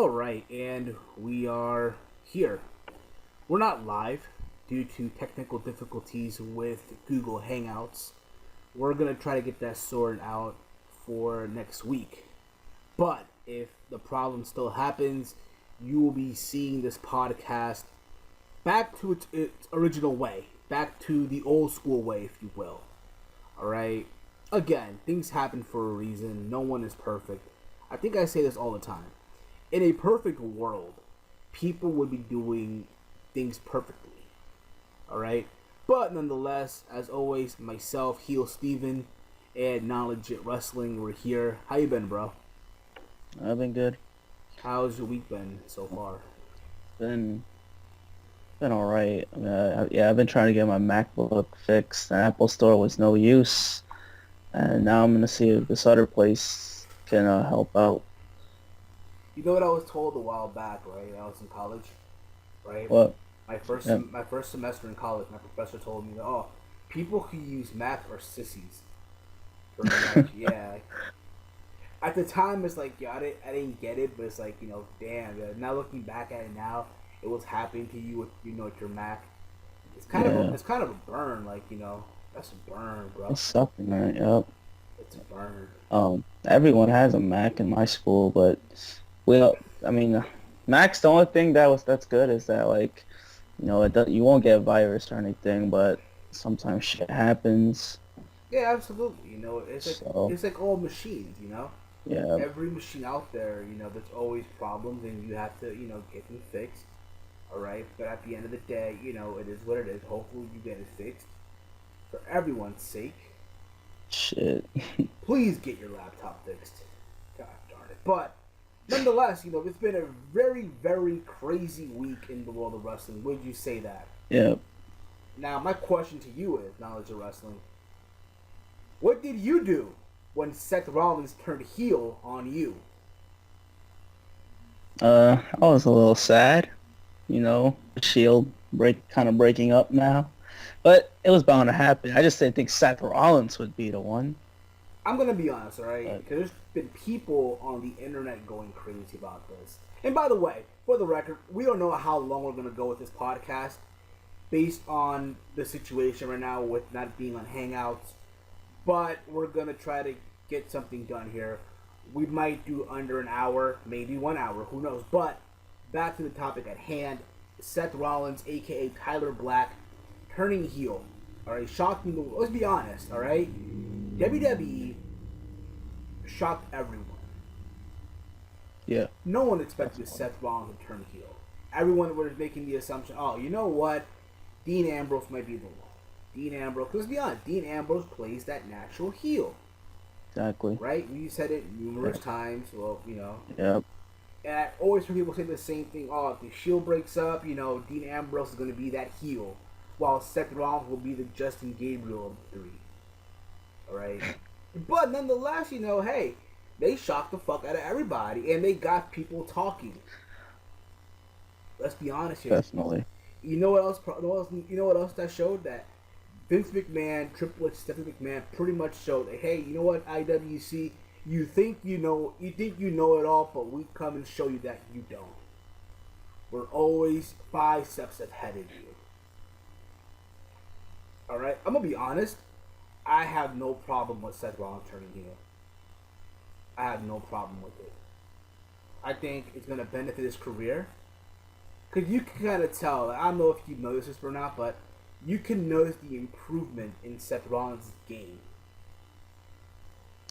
Alright, and we are here. We're not live due to technical difficulties with Google Hangouts. We're going to try to get that sorted out for next week. But if the problem still happens, you will be seeing this podcast back to its original way. Back to the old school way, if you will. Alright? Again, things happen for a reason. No one is perfect. I think I say this all the time. In a perfect world, people would be doing things perfectly. Alright? But nonetheless, as always, myself, Heel Steven, and Non-Legit Wrestling, we're here. How you been, bro? I've been good. How's your week been so far? Been alright. I've been trying to get my MacBook fixed. The Apple Store was no use. And now I'm going to see if this other place can help out. You know what I was told a while back, right? I was in college, right? What? My first semester in college, my professor told me, "Oh, people who use Mac are sissies." Pretty much, yeah. At the time, it's like, yeah, I didn't get it, but it's like, damn. Yeah, now looking back at it now, it was happening to you with with your Mac. It's kind of a burn, like that's a burn, bro. It's something, right? Yep. It's a burn. Everyone has a Mac in my school, but Mac's the only thing that's good is that you won't get a virus or anything, but sometimes shit happens. Yeah, absolutely. It's like all machines, Yeah. Every machine out there, there's always problems, and you have to, get them fixed. All right, but at the end of the day, it is what it is. Hopefully, you get it fixed for everyone's sake. Shit. Please get your laptop fixed. God darn it. But nonetheless, it's been a very, very crazy week in the world of wrestling. Would you say that? Yeah. Now, my question to you is, Knowledge of Wrestling, what did you do when Seth Rollins turned heel on you? I was a little sad. The Shield breaking up now. But it was bound to happen. I just didn't think Seth Rollins would be the one. I'm going to be honest, alright? Because there's been people on the internet going crazy about this. And by the way, for the record, we don't know how long we're going to go with this podcast based on the situation right now with not being on Hangouts. But we're going to try to get something done here. We might do under an hour, maybe 1 hour, who knows. But back to the topic at hand. Seth Rollins, a.k.a. Tyler Black, turning heel. Alright, shocking. Let's be honest, alright? WWE shocked everyone. Yeah. No one expected Seth Rollins to turn heel. Everyone was making the assumption, oh, you know what? Dean Ambrose might be the one. Dean Ambrose, let's be honest, Dean Ambrose plays that natural heel. Exactly. Right? You said it numerous times. Well, Yep. And I always hear people say the same thing. Oh, if the Shield breaks up, Dean Ambrose is going to be that heel, while Seth Rollins will be the Justin Gabriel of the three. Alright? But nonetheless, hey, they shocked the fuck out of everybody, and they got people talking. Let's be honest here. Definitely. You know what else? You know what else that showed? That Vince McMahon, Triple H, Stephanie McMahon pretty much showed that, hey, you know what, IWC, you think you know it all, but we come and show you that you don't. We're always 5 steps ahead of you. Alright? I'm going to be honest. I have no problem with Seth Rollins turning heel. I have no problem with it. I think it's going to benefit his career. Because you can kind of tell, I don't know if you've noticed this or not, but you can notice the improvement in Seth Rollins' game.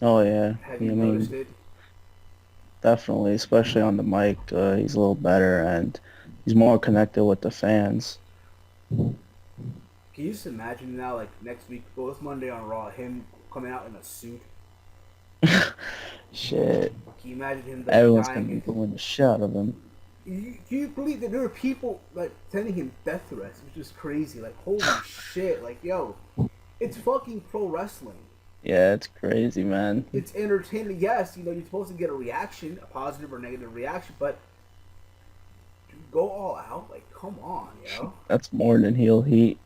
Oh, yeah. Have you noticed it? Definitely, especially on the mic. He's a little better, and he's more connected with the fans. Can you just imagine now, like, next week, well, it's Monday on Raw, him coming out in a suit? Shit. Can you imagine him Everyone's going to be doing the shit out of him. Can you believe that there were people, like, sending him death threats, which is crazy. Like, holy shit. Like, yo, it's fucking pro wrestling. Yeah, it's crazy, man. It's entertaining. Yes, you're supposed to get a reaction, a positive or negative reaction, but go all out? Like, come on, That's more than heel heat.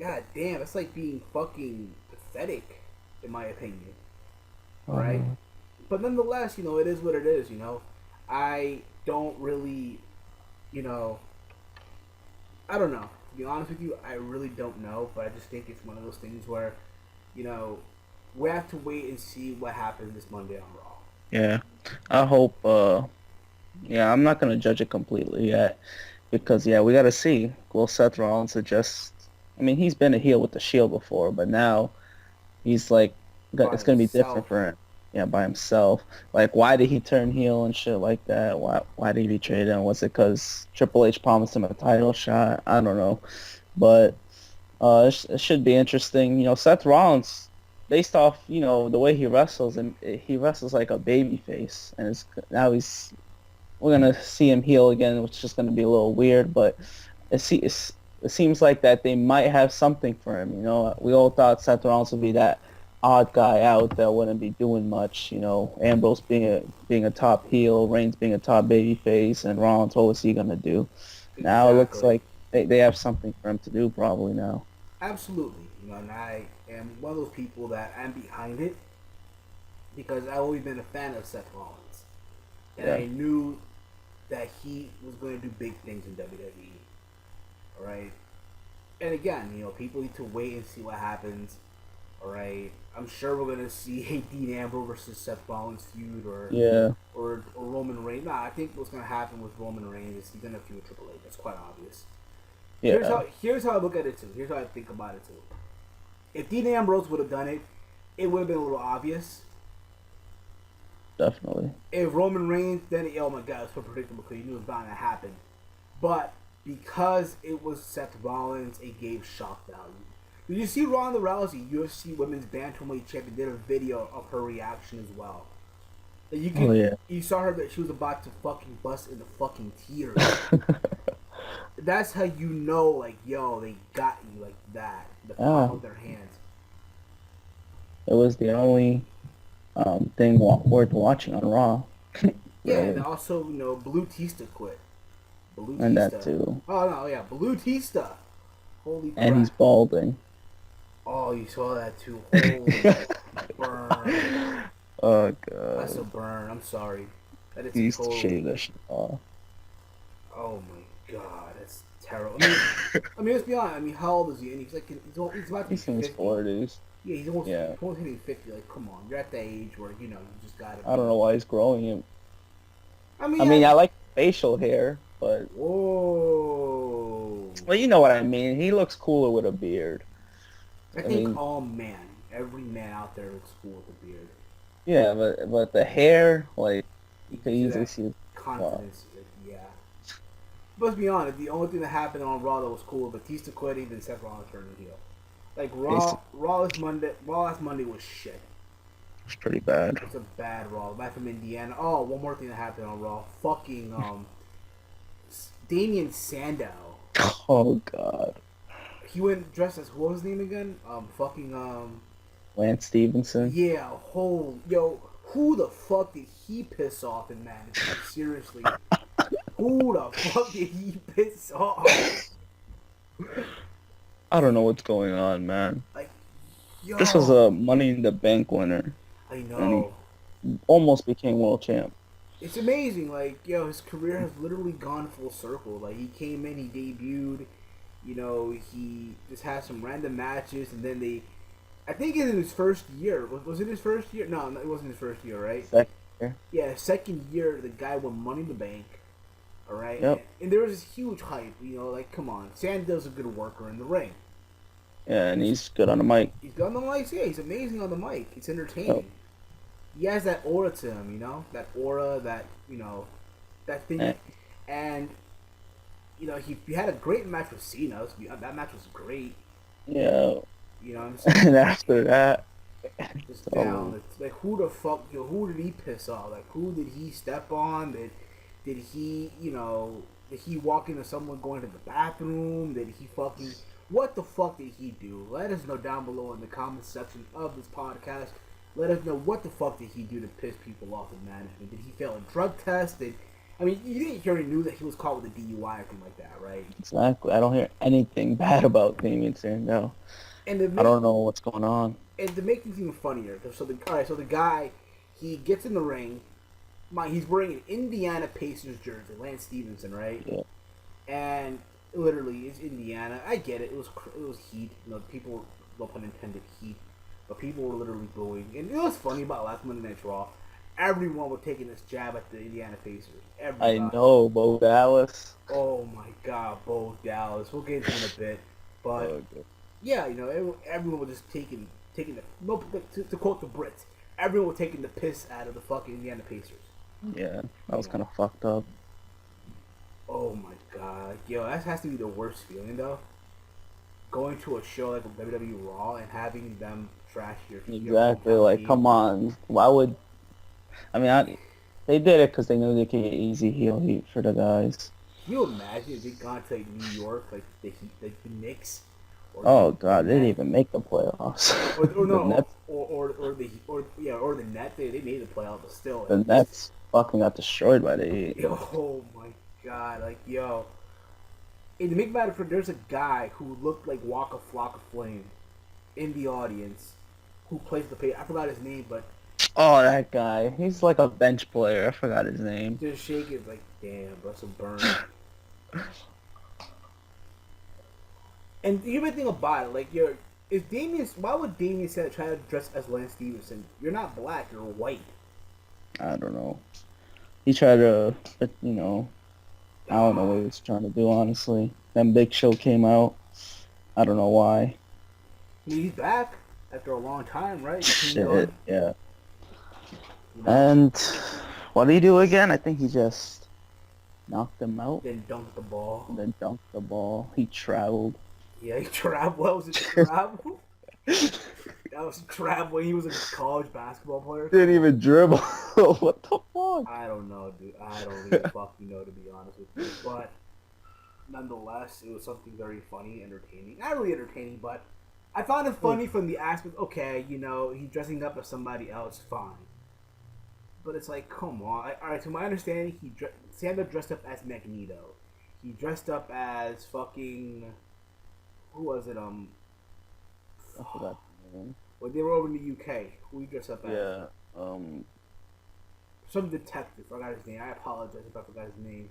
God damn, it's like being fucking pathetic, in my opinion. Alright? But nonetheless, it is what it is, I don't really, you know, I don't know. To be honest with you, I really don't know. But I just think it's one of those things where, you know, we have to wait and see what happens this Monday on Raw. Yeah, I hope. Yeah, I'm not gonna judge it completely yet because yeah, we gotta see. Will Seth Rollins suggest? I mean, he's been a heel with the Shield before, but now he's like, By it's gonna be himself. different for him. Yeah, by himself. Like, why did he turn heel and shit like that? Why did he betray them? Was it because Triple H promised him a title shot? I don't know, but it should be interesting. You know, Seth Rollins, based off the way he wrestles, and he wrestles like a baby face, and now we're gonna see him heel again, which is just gonna be a little weird, but it seems like that they might have something for him. You know, we all thought Seth Rollins would be that odd guy out that wouldn't be doing much. You know, Ambrose being a top heel, Reigns being a top baby face, and Rollins, what was he gonna do? Now it looks Exactly. like they have something for him to do probably now. Absolutely. And I am one of those people that I'm behind it because I've always been a fan of Seth Rollins, and Yeah. I knew that he was going to do big things in WWE. All right. And again, people need to wait and see what happens. All right. I'm sure we're gonna see a Dean Ambrose versus Seth Rollins feud, Yeah. or Roman Reigns. Nah, I think what's gonna happen with Roman Reigns is he's gonna feud with Triple H. That's quite obvious. Yeah. Here's how I look at it too. Here's how I think about it too. If Dean Ambrose would have done it, it would have been a little obvious. Definitely. If Roman Reigns, then oh my god, it's so predictable because you knew it was bound to happen. But because it was Seth Rollins, it gave shock value. Did you see Ronda Rousey, UFC Women's Bantamweight Champion, did a video of her reaction as well? That Oh yeah. you saw her that she was about to fucking bust into fucking tears. That's how you know, like, yo, they got you like that. The Ah, palm of their hands. it was the only thing worth watching on Raw, Yeah, and really, also, Blue Tista quit. Blue and that Tista. too. Oh no, yeah, Blue Tista. Holy And he's crap. balding. Oh, you saw that too. Holy burn. Oh That's a god. burn. I'm sorry. That is He used to totally. shave that shit off. Oh my god, that's terrible. Let's be honest. I mean, how old is he? And he's about to be He's in his 50. 40s. Yeah, Yeah. he's almost hitting 50. Like, come on, you're at that age where you just gotta I don't be. know why he's growing it. I mean, I mean, I like facial hair, but whoa. well, you know what I mean. He looks cooler with a beard. I I think mean, all men, every man out there looks cool with a beard. yeah, but the hair, like, you You could see easily that see. Wow. confidence. Yeah. Let's be honest. The only thing that happened on Raw that was cool, Batista quitting, then Seth Rollins turning heel. Like Basically, Raw last Monday was shit. it's pretty bad. It's a bad Raw. Back from Indiana. Oh, one more thing that happened on Raw. Fucking Damian Sandow. Oh god. He went dressed as what was his name again? Fucking Lance Stevenson. yeah. Whole yo. Who the fuck did he piss off in Madden? Like, seriously, who the fuck did he piss off? I don't know what's going on, man. Like, This was yo, a Money in the Bank winner, I and he know. almost became world champ. It's amazing. Like, yo, his career has literally gone full circle. Like, he came in, he debuted. He just had some random matches, and then I think in his first year. Was it his first year? No, it wasn't his first year, right? Second year. Yeah, second year, the guy won Money in the Bank. All right, Yep. and there was this huge hype. Like, come on, Sandow's a good worker in the ring. Yeah, and he's good on the mic. He's good on the mic. Yeah, he's amazing on the mic. It's Yep. entertaining. He has that aura to him. That aura, that thing, And, and he had a great match with Cena. That match was great. yeah, You know what I'm saying? and after that, Just so down. It's like, who the fuck? Who did he piss off? Like, who did he step on? Did he? Did he walk into someone going to the bathroom? Did he fucking? What the fuck did he do? Let us know down below in the comment section of this podcast. Let us know what the fuck did he do to piss people off in management. Did he fail a drug test? I mean, you didn't hear he knew that he was caught with a DUI or anything like that, right? exactly. I don't hear anything bad about Damien Sandow. And to I make don't know what's going on. things even funnier, so the guy, he gets in the ring. he's wearing an Indiana Pacers jersey, Lance Stevenson, right? Yeah. And literally, it's Indiana. I get it. It was heat. You know, people, no pun intended, heat. But people were literally booing. And you know what's funny about last Monday Night Raw? Everyone was taking this jab at the Indiana Pacers. Everybody. I know, Bo Dallas. Oh my God, Bo Dallas. We'll get into it in a bit, but yeah, you know, everyone was just taking the no to quote the Brits, everyone was taking the piss out of the fucking Indiana Pacers. Yeah, that was kind of fucked up. Oh my God, yo, that has to be the worst feeling though. Going to a show like WWE Raw and having them trash your Exactly. Like, team. come on. Why would? I mean, they did it because they knew they could get easy heel heat for the guys. Can you imagine if they gone to like New York, like the Knicks? Oh God, they didn't even make the playoffs. Or no, The Nets, or the Net. They made the playoffs, but still. the Nets fucking got destroyed by the Heat. Yo, oh my God, like yo. And to make matter for, there's a guy who looked like Waka Flocka Flame in the audience who plays the pay. I forgot his name, but Oh, that guy. He's like a bench player. I forgot his name. just shaking like, damn, bro, some burn. And the other thing about it, like, why would Damien say try to dress as Lance Stevenson? You're not black, you're white. I don't know. He tried to, but you know, I don't know what he was trying to do, honestly. Then Big Show came out. I don't know why. I mean, he's back after a long time, right? Shit, yeah. You know? And what did he do again? I think he just knocked him out. Then dunked the ball. And then dunked the ball. He traveled. Yeah, he traveled. What was it, travel? That was travel when he was a college basketball player. Didn't even dribble. What the fuck? I don't know, dude. I don't even fucking know, to be honest with you. But nonetheless, it was something very funny, entertaining. Not really entertaining, but I found it funny from the aspect, okay, you know, he's dressing up as somebody else, fine. But it's like, come on. Alright, to my understanding, Sandra dressed up as Magneto. He dressed up as fucking... Who was it? I forgot the name. When they were over in the UK, who he dressed up as? Yeah. Some detective. I forgot his name. I apologize if I forgot his name.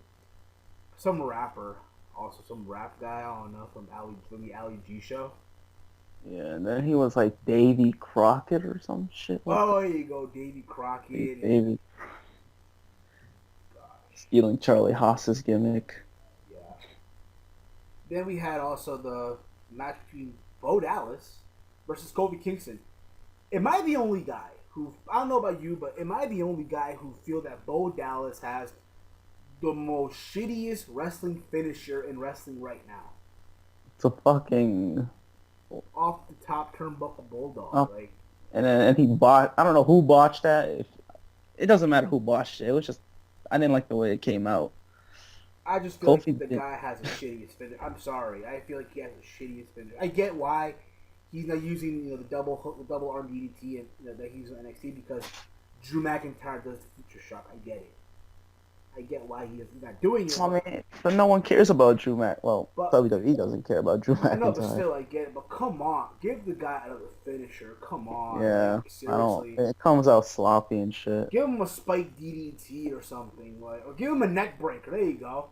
Some rapper. Also, some rap guy. I don't know, from the Ali G show. Yeah, and then he was like Davy Crockett or some shit. Oh, there you go, Davy Crockett. Davy. Stealing Charlie Haas's gimmick. Yeah. Then we had also the match between Bo Dallas versus Kofi Kingston. Am I the only guy who, I don't know about you, but am I the only guy who feel that Bo Dallas has the most shittiest wrestling finisher in wrestling right now? It's a fucking... Off the top turnbuckle bulldog. Oh. Like, and he botched... I don't know who botched that. It doesn't matter who botched it. It was just... I didn't like the way it came out. I just feel Kofi like the guy has a shittiest finisher. I'm sorry. I feel like he has the shittiest finisher. I get why he's not using the double arm DDT and that he's in NXT because Drew McIntyre does the future shock. I get it. I get why he's not doing it. I mean, but no one cares about Drew Mac. Well, WWE doesn't care about Drew McIntyre. I know, but still, I get it. But come on, give the guy another finisher. Come on. Yeah, like, seriously. It comes out sloppy and shit. Give him a spike DDT or something, or give him a neck breaker. There you go.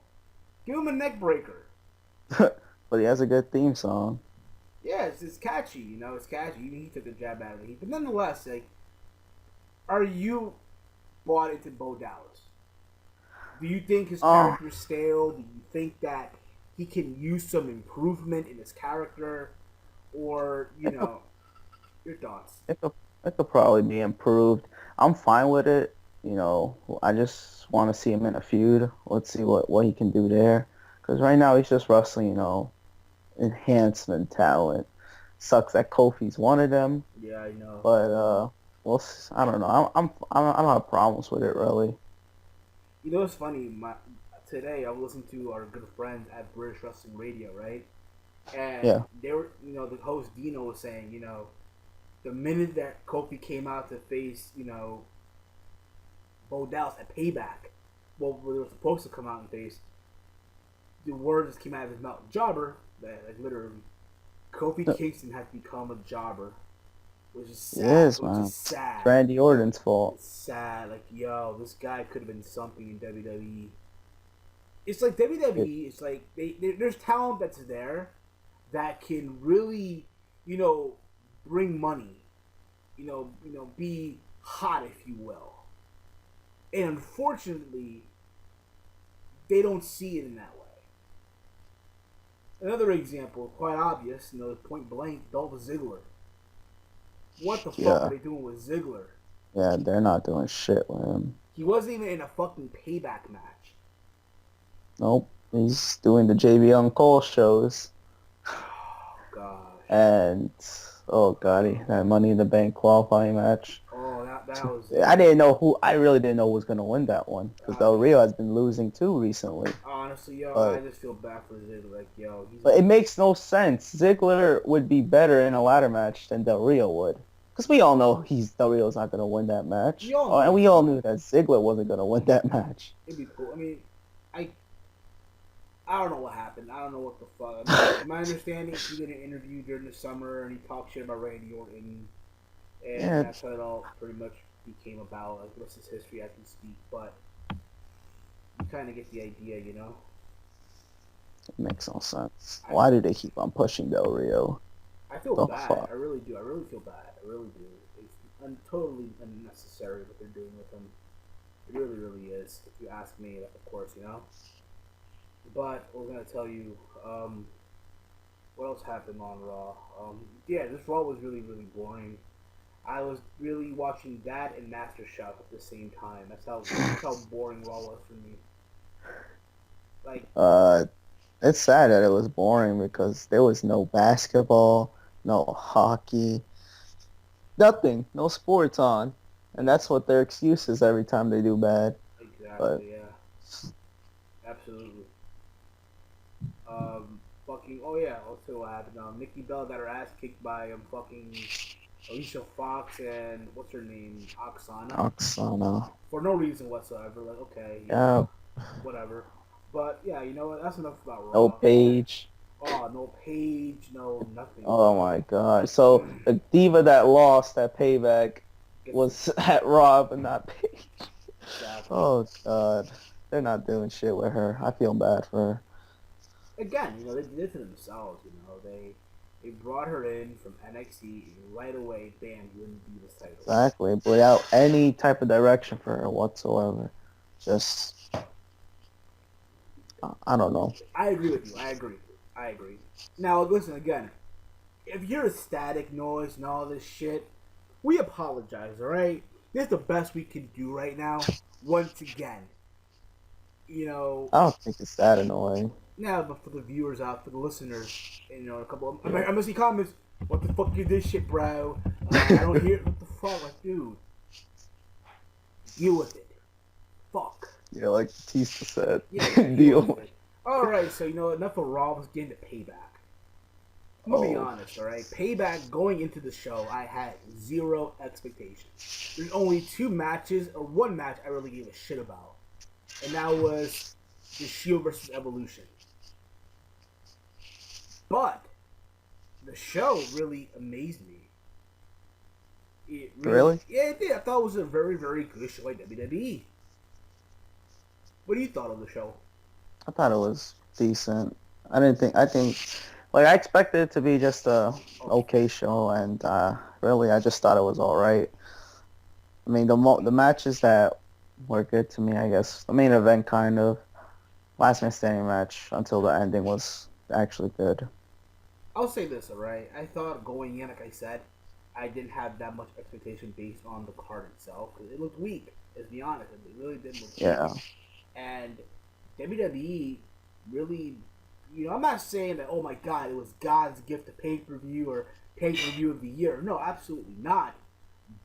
Give him a neck breaker. But he has a good theme song. Yeah, it's catchy. You know, it's catchy. Even he took a jab out of the heat. But nonetheless, like, are you bought into Bo Dallas? Do you think his character's stale? Do you think that he can use some improvement in his character? Or, you know, your thoughts? It could probably be improved. I'm fine with it. You know, I just want to see him in a feud. Let's see what he can do there. Because right now he's just wrestling, you know, enhancement talent. Sucks that Kofi's one of them. Yeah, I know. But, well, I don't know. I don't have problems with it, really. You know what's funny? Today I was listening to our good friends at British Wrestling Radio, right? And they were, you know, the host Dino was saying, you know, the minute that Kofi came out to face, you know, Bo Dallas at Payback, well, they were supposed to come out and face, the word just came out of his mouth, jobber, that like literally, Kofi Kingston has become a jobber. which is It sad. is, Which man. is sad. Randy Orton's fault. It's sad. Like, yo, this guy could have been something in WWE. It's like WWE. It's like there's talent that's there that can really, you know, bring money. Be hot, if you will. And unfortunately, they don't see it in that way. Another example, quite obvious, point blank, Dolph Ziggler. What the fuck are they doing with Ziggler? Yeah, they're not doing shit with him. He wasn't even in a fucking payback match. Nope. He's doing the JBL Cole shows. Oh, gosh. And, oh, God, that Money in the Bank qualifying match. Oh, that was... I really didn't know who was going to win that one. Because Del Rio has been losing, too, recently. Honestly, yo, I just feel bad for Ziggler. Like, yo... But it makes no sense. Ziggler would be better in a ladder match than Del Rio would. Because we all know Del Rio's not going to win that match. And we all knew that Ziggler wasn't going to win that match. It'd be cool. I mean, I don't know what happened. I don't know what the fuck. I mean, my understanding, he did an interview during the summer, and he talked shit about Randy Orton. And that's how it all pretty much became about. Like, what's his history as we speak. But you kind of get the idea, you know? It makes no sense. Why do they keep on pushing Del Rio? I feel bad. Fuck? I really do. I really feel bad. I really do. It's totally unnecessary what they're doing with him. It really, really is. If you ask me, of course, you know? But we're going to tell you, what else happened on Raw? Yeah, this Raw was really, really boring. I was really watching that and Master Chef at the same time. That's how boring Raw was for me. Like, it's sad that it was boring because there was no basketball, no hockey, nothing, no sports on. And that's what their excuse is every time they do bad. Exactly, yeah. Absolutely. Oh yeah, also what happened, Nikki Bella got her ass kicked by, fucking Alicia Fox and, what's her name, Oksana. For no reason whatsoever, like, okay, yeah. Whatever. But, yeah, you know what, that's enough about Raw. No Paige. Oh, no Paige, no nothing. Oh my god. So, the diva that lost at Payback was at Raw, but not Paige. Exactly. Oh god. They're not doing shit with her. I feel bad for her. Again, they did it to themselves, They brought her in from NXT and right away, bam, you win the Divas title. Exactly. Without any type of direction for her whatsoever. Just... I don't know. I agree with you. I agree. Now, listen, again. If you're a static noise and all this shit, we apologize, alright? This is the best we can do right now, once again. I don't think it's that annoying. Now, but for the viewers out, for the listeners, a couple of... I'm gonna see comments. What the fuck is this shit, bro? I don't hear... What the fuck? Like, dude. Deal with it. Fuck. Yeah, like Batista said. Yeah, deal with it. Alright, so, enough of Raw. Let's get into Payback. I'm gonna be honest, alright? Payback, going into the show, I had zero expectations. There's only two matches, or one match I really gave a shit about. And that was the Shield versus Evolution. But the show really amazed me. Really? Yeah, it did. I thought it was a very, very good show like WWE. What do you thought of the show? I thought it was decent. I expected it to be just a okay show, and really, I just thought it was alright. I mean, the matches that were good to me, I guess. The main event, kind of. Last man standing match until the ending was actually good. I'll say this, alright? I thought going in, like I said, I didn't have that much expectation based on the card itself. Because it looked weak, let's be honest. It really did look weak. And WWE really, I'm not saying that, oh my god, it was God's gift to pay-per-view or pay-per-view of the year. No, absolutely not.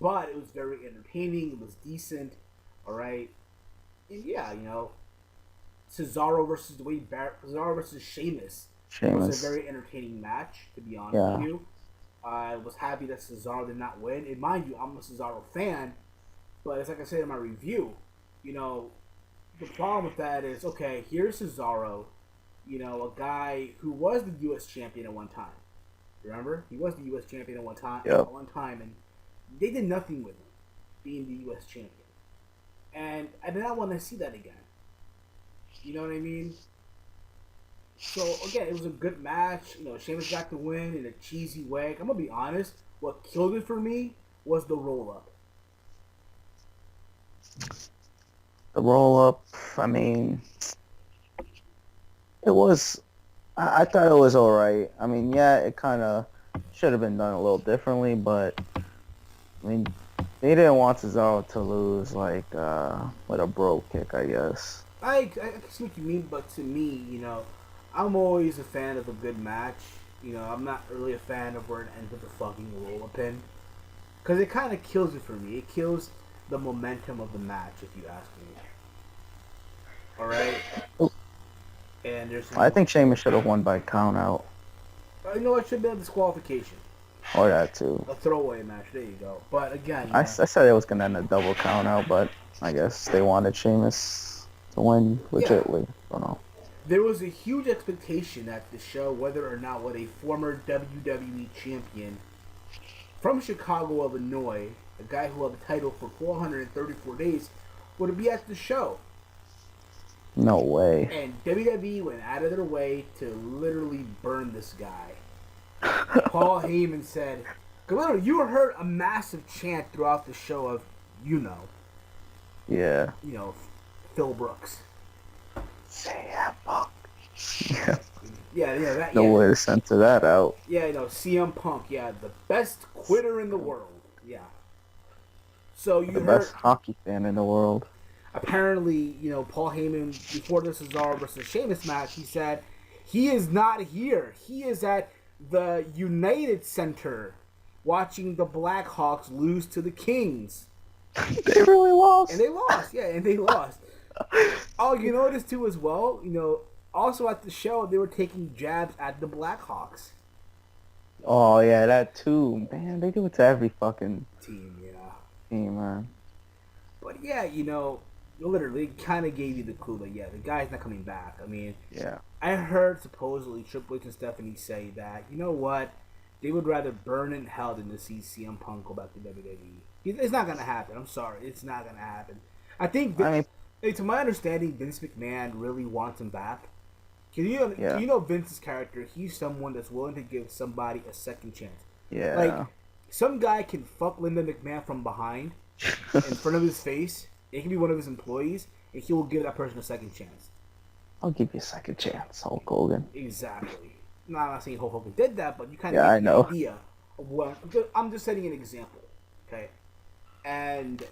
But it was very entertaining. It was decent. Alright? And yeah, Cesaro versus Wade Barrett, Cesaro versus Sheamus was a very entertaining match, to be honest with you. I was happy that Cesaro did not win. And mind you, I'm a Cesaro fan, but it's like I said in my review, the problem with that is, here's Cesaro, a guy who was the U.S. champion at one time. Remember? He was the U.S. champion Yep. at one time, and they did nothing with him being the U.S. champion. And I did not want to see that again. You know what I mean? So, again, it was a good match. You know, Sheamus got the win in a cheesy way. I'm going to be honest. What killed it for me was the roll-up. The roll-up, I mean, it was... I thought it was alright. I mean, yeah, it kind of should have been done a little differently, but, I mean, they didn't want Cesaro to lose, like, with a bro kick, I guess. I see what you mean, but to me, you know, I'm always a fan of a good match. You know, I'm not really a fan of where it ends with a fucking roll-up pin. Because it kind of kills it for me. It kills the momentum of the match, if you ask me. Alright? And there's I think Sheamus should have won by count out. You know what? Should be a disqualification. Or that, too. A throwaway match. There you go. But again, I said it was going to end a double count out, but I guess they wanted Sheamus to win legitly. Yeah. Don't know. There was a huge expectation at the show whether or not what a former WWE champion from Chicago, Illinois, a guy who held the title for 434 days, would be at the show. No way. And WWE went out of their way to literally burn this guy. Paul Heyman said, literally, you heard a massive chant throughout the show of, Yeah. Phil Brooks. CM Punk. Yeah. Yeah. No way to censor that out. Yeah, CM Punk. Yeah, the best quitter in the world. Yeah. So you heard... The best hockey fan in the world. Apparently, Paul Heyman, before the Cesaro versus Sheamus match, he said, he is not here. He is at the United Center watching the Blackhawks lose to the Kings. They really lost. And they lost. Oh, you noticed too as well, also at the show, they were taking jabs at the Blackhawks. Oh, yeah, that too. Man, they do it to every fucking team, man. But yeah, literally kind of gave you the clue that, the guy's not coming back. I mean, I heard supposedly Triple H and Stephanie say that, you know what, they would rather burn in hell than to see CM Punk go back to WWE. It's not going to happen. I'm sorry. It's not going to happen. I think, to my understanding, Vince McMahon really wants him back. You know Vince's character, he's someone that's willing to give somebody a second chance. Yeah. Like, some guy can fuck Linda McMahon from behind, in front of his face. It can be one of his employees, and he will give that person a second chance. I'll give you a second chance, Hulk Hogan. Exactly. No, I'm not saying Hulk Hogan did that, but you kind of get the idea of what... I'm just setting an example, okay? And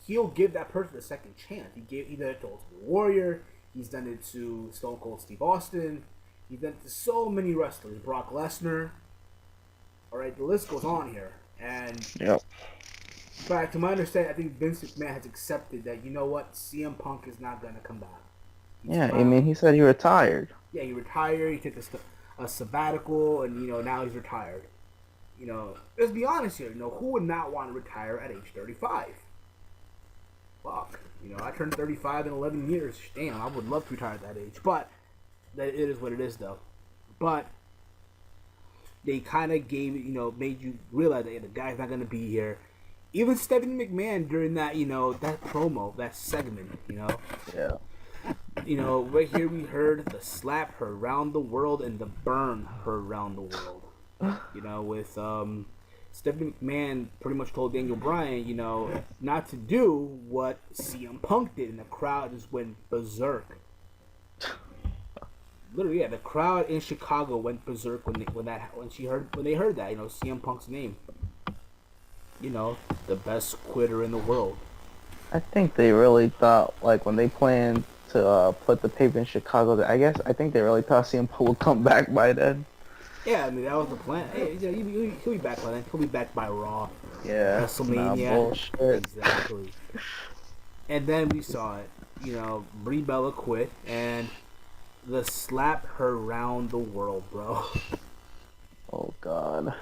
he'll give that person a second chance. He did it to Ultimate Warrior. He's done it to Stone Cold Steve Austin. He's done it to so many wrestlers. Brock Lesnar. Alright, the list goes on here. And... But to my understanding, I think Vince McMahon has accepted that, you know what, CM Punk is not going to come back. He said he retired. Yeah, he retired. He took a sabbatical, and, now he's retired. Let's be honest here. Who would not want to retire at age 35? Fuck. I turned 35 in 11 years. Damn, I would love to retire at that age. But it is what it is, though. But they kind of gave it, made you realize that the guy's not going to be here. Even Stephanie McMahon during that, that promo, that segment, Yeah. Right here we heard the slap her around the world and the burn her around the world. With Stephanie McMahon pretty much told Daniel Bryan, not to do what CM Punk did, and the crowd just went berserk. Literally, the crowd in Chicago went berserk when they heard that, CM Punk's name. The best quitter in the world. I think they really thought, like, when they planned to put the paper in Chicago, I think they really thought CM Punk would come back by then. Yeah, I mean, that was the plan. Hey, he'll be back by then. He'll be back by Raw. Yeah. WrestleMania. Bullshit. Exactly. And then we saw it. Brie Bella quit, and the slap her around the world, bro. Oh, God.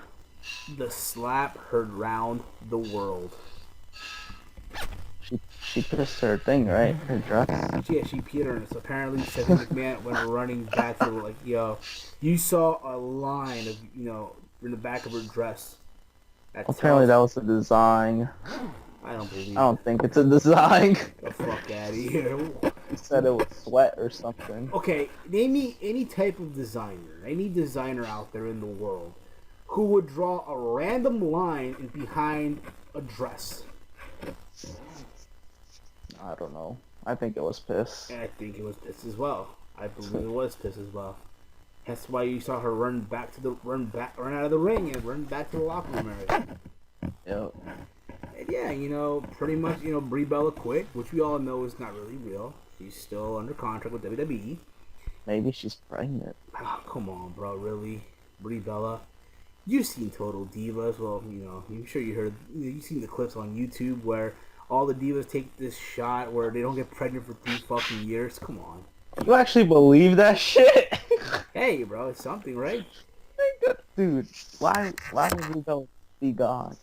The slap her around the world. She pissed her thing, right? Her dress. Yeah, she peed on us. Apparently, Stephanie McMahon went running back to like, yo, you saw a line of, in the back of her dress. Apparently that was a design. I don't believe I don't think it's a design. Get the fuck out of here. He said it was sweat or something. Okay, name me any type of designer, any designer out there in the world who would draw a random line in behind a dress. I don't know. I think it was piss. I think it was piss as well. I believe it was piss as well. That's why you saw her run out of the ring and run back to the locker room area. Yep. And yeah, pretty much, Brie Bella quit, which we all know is not really real. She's still under contract with WWE. Maybe she's pregnant. Oh, come on, bro, really? Brie Bella? You've seen Total Divas. Well, I'm sure you've seen the clips on YouTube where all the divas take this shot where they don't get pregnant for 3 fucking years. Come on. You actually believe that shit? Hey, bro, it's something, right? Dude, why would we go be gone?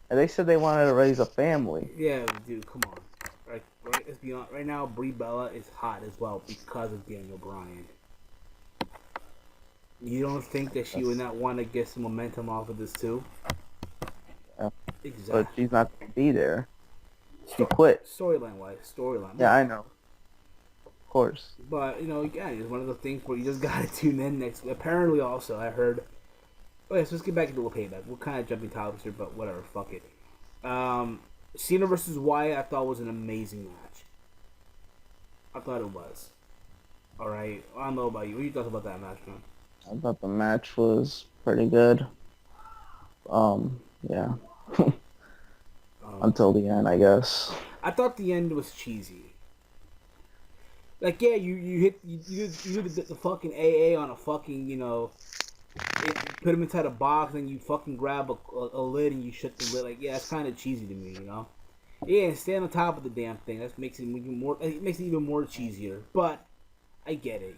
And they said they wanted to raise a family. Yeah, dude, come on. Right, let's be honest. Right now, Brie Bella is hot as well because of Daniel Bryan. You don't think that she would not want to get some momentum off of this too? Yeah. Exactly. But she's not going to be there. She quit. Storyline. Yeah, I know. Of course. But, again, it's one of the things where you just gotta tune in next week. Apparently, also, I heard... Okay, so let's get back into a payback. We're kind of jumping topics here, but whatever, fuck it. Cena versus Wyatt, I thought was an amazing match. I thought it was. Alright, I don't know about you. What do you thought about that match, man? I thought the match was pretty good. Yeah. Until the end, I guess. I thought the end was cheesy. Like, yeah, you did the fucking AA on a fucking, you put him inside a box and you fucking grab a lid and you shut the lid. Like, yeah, that's kind of cheesy to me, Yeah, stay on the top of the damn thing. That makes it even more. It makes it even more cheesier. But I get it,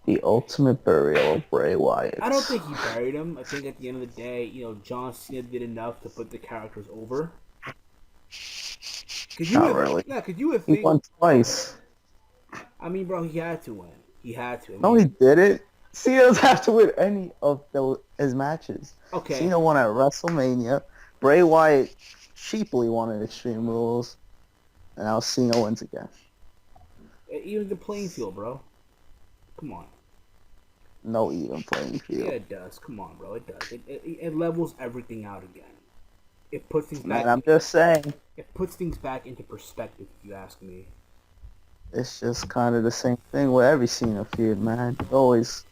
The ultimate burial of Bray Wyatt. I don't think he buried him. I think at the end of the day, John Cena did enough to put the characters over. Not really. Yeah, because you would think... He won twice. I mean, bro, he had to win. He had to. No, he didn't. Cena doesn't have to win any of his matches. Okay. Cena won at WrestleMania. Bray Wyatt cheaply won at Extreme Rules. And now Cena wins again. Even the playing field, bro. Come on. No even playing field. Yeah, it does. Come on, bro. It does. It levels everything out again. It puts things back... Man, I'm just saying. It puts things back into perspective, if you ask me. It's just kind of the same thing with every Cena feud, man. He's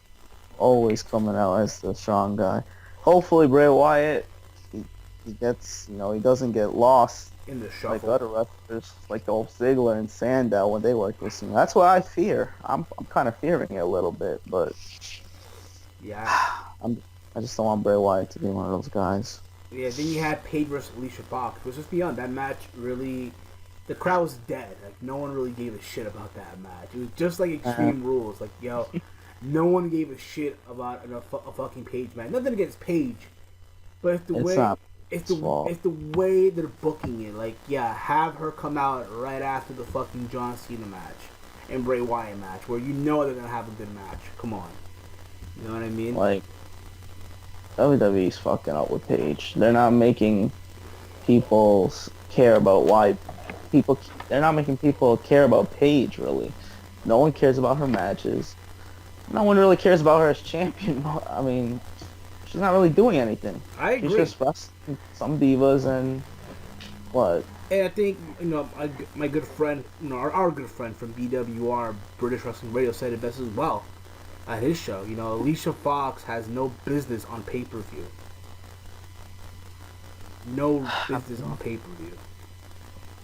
always coming out as the strong guy. Hopefully Bray Wyatt, he gets, he doesn't get lost in the shuffle like other wrestlers, like Dolph Ziggler and Sandow when they worked with Cena. That's what I fear. I'm kind of fearing it a little bit, but yeah, I just don't want Bray Wyatt to be one of those guys. Yeah, then you had Paige versus Alicia Fox. But just beyond that match, really, the crowd was dead. Like, no one really gave a shit about that match. It was just like Extreme Rules. Like, yo, no one gave a shit about a fucking Paige match. Nothing against Paige, but it's the way they're booking it. Like, yeah, have her come out right after the fucking John Cena match and Bray Wyatt match, where you know they're gonna have a good match. Come on, you know what I mean? Like, WWE's fucking up with Paige. They're not making people care about why people. They're not making people care about Paige, really. No one cares about her matches. No one really cares about her as champion. I mean, she's not really doing anything. I agree. She's just wrestling some divas and what? And I think, my good friend, our good friend from BWR, British Wrestling Radio, said it best as well at his show. Alicia Fox has no business on pay-per-view. No business on pay-per-view.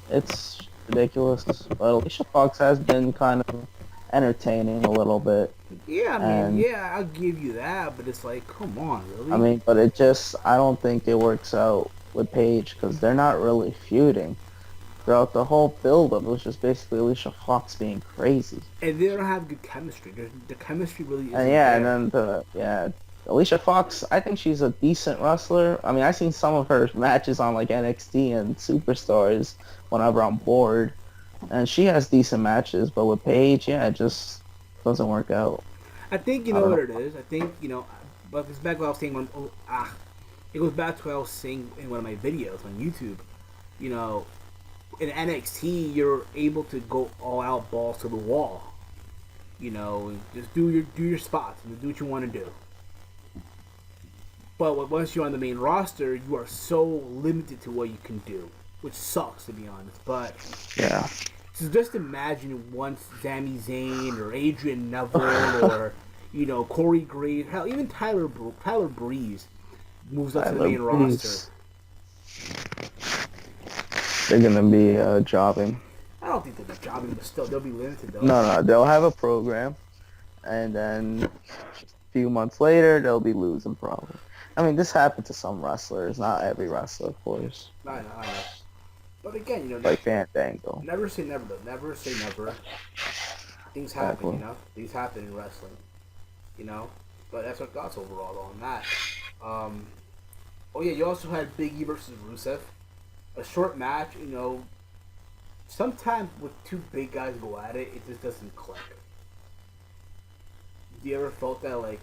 It's ridiculous. But Alicia Fox has been kind of entertaining a little bit. Yeah, I mean, I'll give you that, but it's like, come on, really? I mean, but I don't think it works out with Paige, because they're not really feuding. Throughout the whole build-up, it was just basically Alicia Fox being crazy. And they don't have good chemistry. The chemistry really isn't and then Alicia Fox, I think she's a decent wrestler. I mean, I've seen some of her matches on, like, NXT and Superstars whenever I'm bored. And she has decent matches, but with Paige, it just doesn't work out. I think, what it is? I think, but it's back to what I was saying it goes back to what I was saying in one of my videos on YouTube. You know, in NXT, you're able to go all out, balls to the wall. You know, just do your spots and do what you want to do. But once you're on the main roster, you are so limited to what you can do, which sucks, to be honest. But yeah, so just imagine once Sami Zayn or Adrian Neville or Corey Graves, hell, even Tyler Breeze moves up to the main roster. They're gonna be jobbing. I don't think they're jobbing, but still they'll be limited though. No, they'll have a program, and then a few months later they'll be losing probably. I mean, this happened to some wrestlers, not every wrestler, of course. I know. But again, like Fandango. Never say never, though. Never say never. Things happen, Things happen in wrestling, But that's what thoughts overall on that. Oh yeah, you also had Big E versus Rusev. A short match, Sometimes with two big guys go at it, it just doesn't click. Do you ever felt that,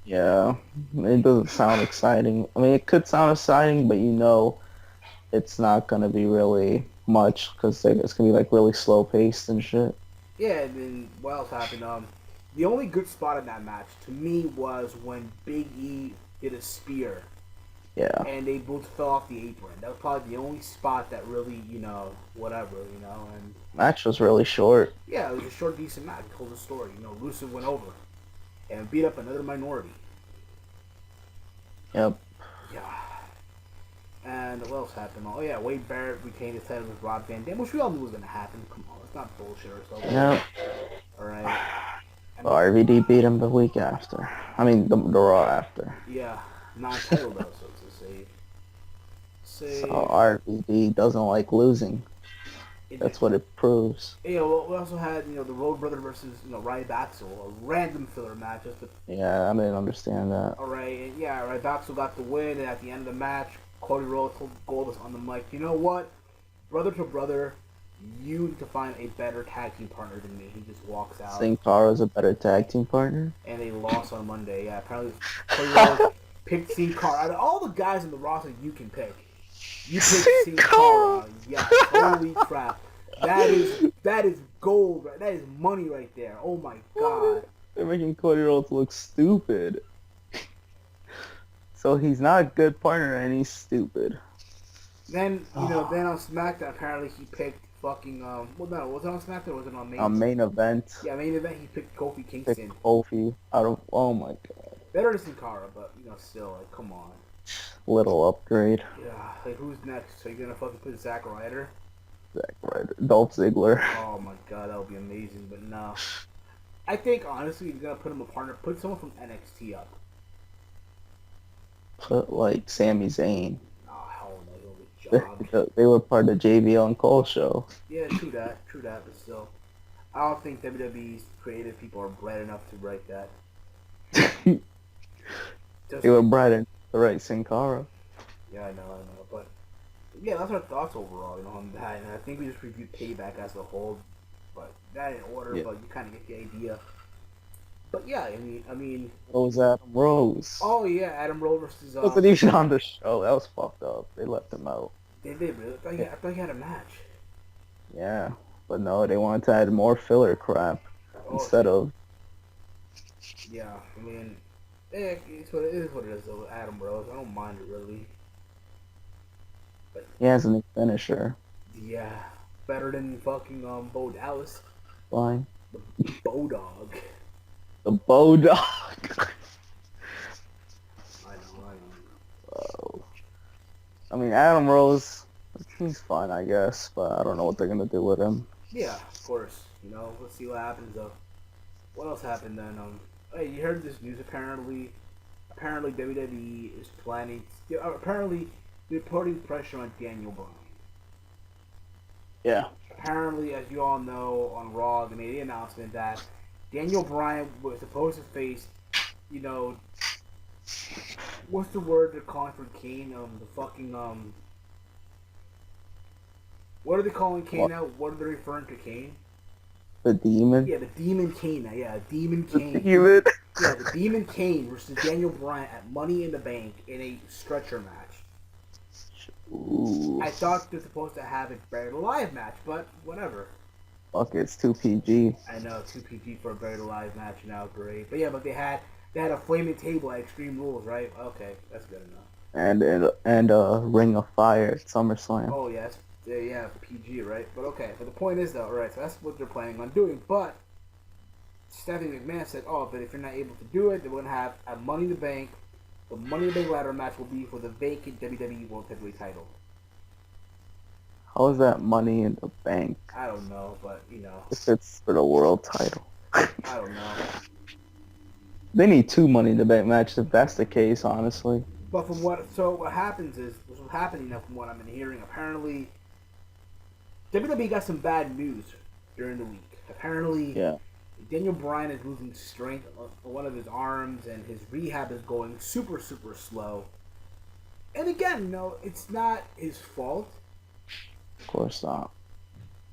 Yeah, it doesn't sound exciting. I mean, it could sound exciting, but it's not gonna be really much because it's gonna be really slow paced and shit. Yeah, and then what else happened? The only good spot in that match to me was when Big E did a spear. Yeah. And they both fell off the apron. That was probably the only spot that really, whatever, and Match was really short. Yeah, it was a short, decent match. It told the story. Rusev went over and beat up another minority. Yep. Yeah. And what else happened? Oh yeah, Wade Barrett retained his title with Rob Van Dam, which we all knew was gonna happen. Come on, it's not bullshit or something. Yep. All right. Well, RVD beat him the week after. I mean, the Raw after. Yeah, non-title though, so to say. So RVD doesn't like losing. That's what it proves. Yeah, well, we also had the Road Brother versus Ryback, a random filler match. Yeah, I didn't understand that. All right, and yeah, Ryback got the win, and at the end of the match, Cody Rhodes told Goldust on the mic, you know what, brother to brother, you need to find a better tag team partner than me. He just walks out. Sin Cara's a better tag team partner? And they lost on Monday. Yeah, apparently Cody Rhodes picked Sin Cara. Out of all the guys in the roster you can pick, you picked Sin Cara. Yeah, holy crap. That is gold. Right? That is money right there. Oh my god. They're making Cody Rhodes look stupid. So he's not a good partner and he's stupid. Then then on SmackDown apparently he picked fucking was it on SmackDown or was it on main? On main event. Yeah, main event he picked Kofi Kingston. Picked Kofi out of oh my god. Better than Sin Cara, but still come on. Little upgrade. Yeah, who's next? So you're gonna fucking put Zack Ryder? Zack Ryder. Dolph Ziggler. Oh my god, that would be amazing, but no. I think honestly you're gonna put him a partner. Put someone from NXT up. Put Sami Zayn. Oh hell no, he'll be jobbed. They were part of JBL and Cole show. Yeah, true that, but still. I don't think WWE's creative people are bright enough to write that. They were bright enough to write Sin Cara. Yeah, I know, but yeah, that's our thoughts overall, on that. And I think we just reviewed Payback as a whole, but that in order, yeah. But you kind of get the idea. But yeah, I mean. What was Adam Rose? Oh yeah, Adam Rose versus. Wasn't even on the show. That was fucked up. They left him out. They did, really. I thought he had a match. Yeah, but no, they wanted to add more filler crap instead of. Yeah, I mean, it is what it is though. Adam Rose, I don't mind it really. But he has a new finisher. Yeah, better than fucking Bo Dallas. Fine. The Bo Dog. The Bo Dog. I know. Oh. I mean, Adam Rose, he's fine, I guess, but I don't know what they're gonna do with him. Yeah, of course. Let's see what happens though. What else happened then? Hey, you heard this news? Apparently WWE is planning. Apparently, they're putting pressure on Daniel Bryan. Yeah. Apparently, as you all know, on Raw, they made the announcement that Daniel Bryan was supposed to face, what's the word they're calling for Kane? The fucking, what are they calling Kane now? What are they referring to Kane? The Demon? Yeah, the Demon Kane. Yeah, Demon Kane. Demon. Yeah, the Demon Kane versus Daniel Bryan at Money in the Bank in a stretcher match. Ooh. I thought they're supposed to have a Buried Alive match, but whatever. Fuck, it's 2 PG. I know, 2 PG for a Buried Alive match now, great. But yeah, but they had a flaming table at Extreme Rules, right? Okay, that's good enough. And Ring of Fire at SummerSlam. Oh yes, yeah, PG, right? But okay, but the point is though, alright, so that's what they're planning on doing. But Stephanie McMahon said, oh, but if you're not able to do it, then we're gonna have a Money in the Bank. The Money in the Bank ladder match will be for the vacant WWE World Heavyweight title. How is that Money in the Bank? I don't know, but you know. If it's for the world title. I don't know. They need 2 Money in the Bank matches if that's the case, honestly. But from what happens is, what's happening now from what I've been hearing, apparently WWE got some bad news during the week. Apparently, yeah. Daniel Bryan is losing strength on one of his arms, and his rehab is going super, super slow. And again, you know, it's not his fault. Of course not.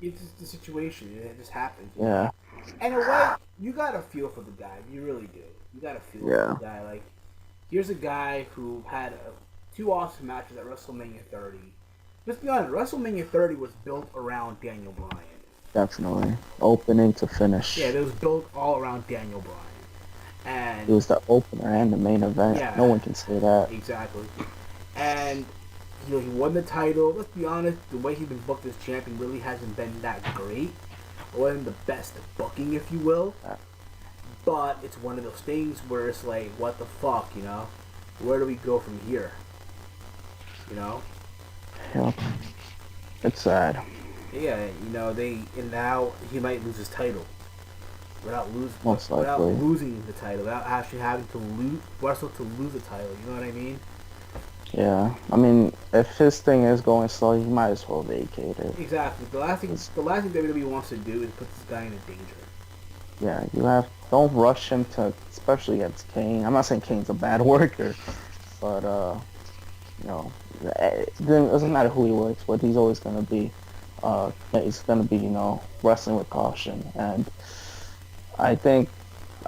It's just the situation. It just happens. Yeah. And in a way, you gotta feel for the guy. You really do. You gotta feel for the guy. Like, here's a guy who had 2 awesome matches at WrestleMania 30. Let's be honest, WrestleMania 30 was built around Daniel Bryan. Definitely. Opening to finish. Yeah, it was built all around Daniel Bryan. And it was the opener and the main event. Yeah, no one can say that. Exactly. And you know, he won the title. Let's be honest, the way he's been booked as champion really hasn't been that great. It wasn't the best booking, if you will. But it's one of those things where it's like, what the fuck, you know? Where do we go from here? You know? Yeah. It's sad. Yeah, you know, and now he might lose his title. Without Without losing the title. Without actually having to wrestle to lose the title. You know what I mean? Yeah. I mean, if his thing is going slow, he might as well vacate it. Exactly. The last thing WWE wants to do is put this guy in danger. Yeah, don't rush him to, especially against Kane. I'm not saying Kane's a bad worker, but you know, it doesn't matter who he works with. He's always gonna be, you know, wrestling with caution. And I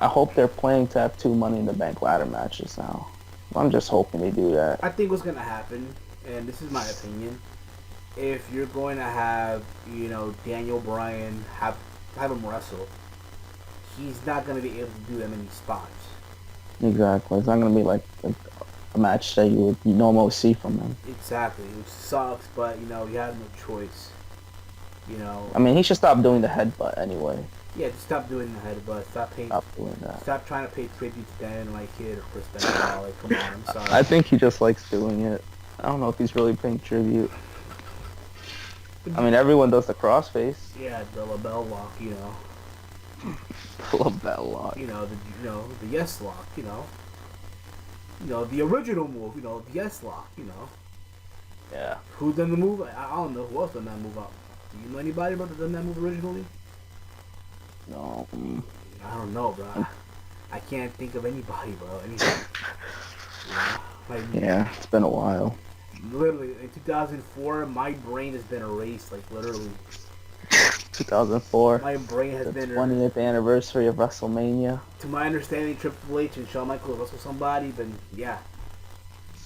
hope they're planning to have 2 Money in the Bank ladder matches now. I'm just hoping they do that. I think what's gonna happen, and this is my opinion, if you're going to have, you know, Daniel Bryan have him wrestle, he's not going to be able to do that many spots. Exactly. It's not going to be like a match that you would normally see from him. Exactly. It sucks, but, you know, you have no choice. You know. I mean, he should stop doing the headbutt anyway. Yeah, just stop doing the headbutt. Stop doing that. Stop trying to pay tribute to Dan like Kid or Chris Benoit. Like, come on, I'm sorry. I think he just likes doing it. I don't know if he's really paying tribute. I mean, everyone does the crossface. Yeah, the LaBelle lock, you know. LaBelle lock. You know, the yes lock, you know. You know, the original move, you know, the yes lock, you know. Yeah. Who done the move? I don't know who else done that move up. Do you know anybody about that done that move originally? No. I don't know, bro. I can't think of anybody, bro. Anybody. Yeah, it's been a while. Literally, in 2004, my brain has been erased, like, literally. 2004. My brain has been... The 20th anniversary of WrestleMania. To my understanding, Triple H and Shawn Michaels wrestled somebody, then, yeah.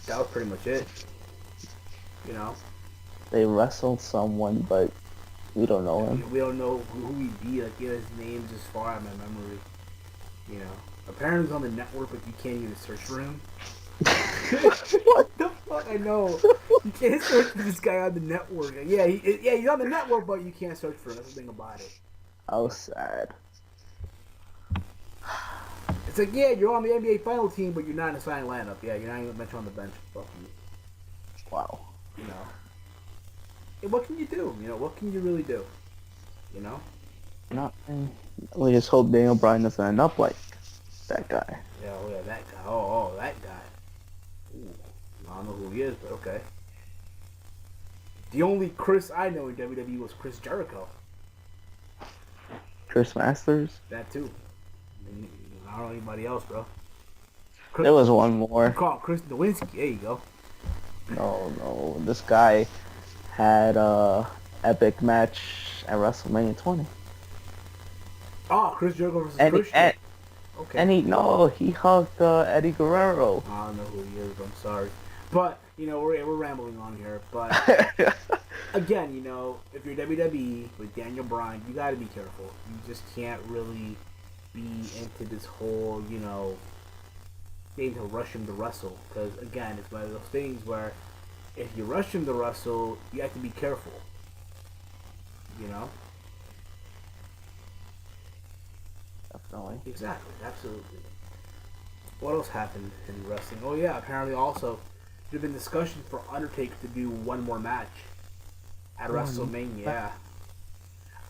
That was pretty much it. You know? They wrestled someone, but we don't know him. We don't know who he be. Like, his name's just far out of my memory. You know? Apparently he's on the network, but you can't even search for him. What the fuck? I know. You can't search for this guy on the network. Yeah, he's on the network, but you can't search for him. That's the thing about it. How sad. It's like, yeah, you're on the NBA final team, but you're not in the starting lineup. Yeah, you're not even mentioned on the bench. Fuck you. Wow. You know. And what can you do? You know, what can you really do? You know? Nothing. We just hope Daniel Bryan doesn't end up like that guy. Yeah, oh yeah, that guy. Oh, that guy. Ooh, I don't know who he is, but okay. The only Chris I know in WWE was Chris Jericho. Chris Masters? That too. I don't know anybody else, bro. There was one more. Call Chris Nowinski. There you go. No. This guy had a epic match at WrestleMania 20. Oh, Chris Jericho versus Christian. Okay. And he hugged Eddie Guerrero. I don't know who he is. I'm sorry, but we're rambling on here. But again, if you're WWE with Daniel Bryan, you got to be careful. You just can't really be into this whole thing to rush him to wrestle, because again, it's one of those things where if you rush him to wrestle, you have to be careful. You know. Definitely. Exactly. Absolutely. What else happened in wrestling? Oh yeah, apparently also there's been discussion for Undertaker to do one more match at WrestleMania. Yeah.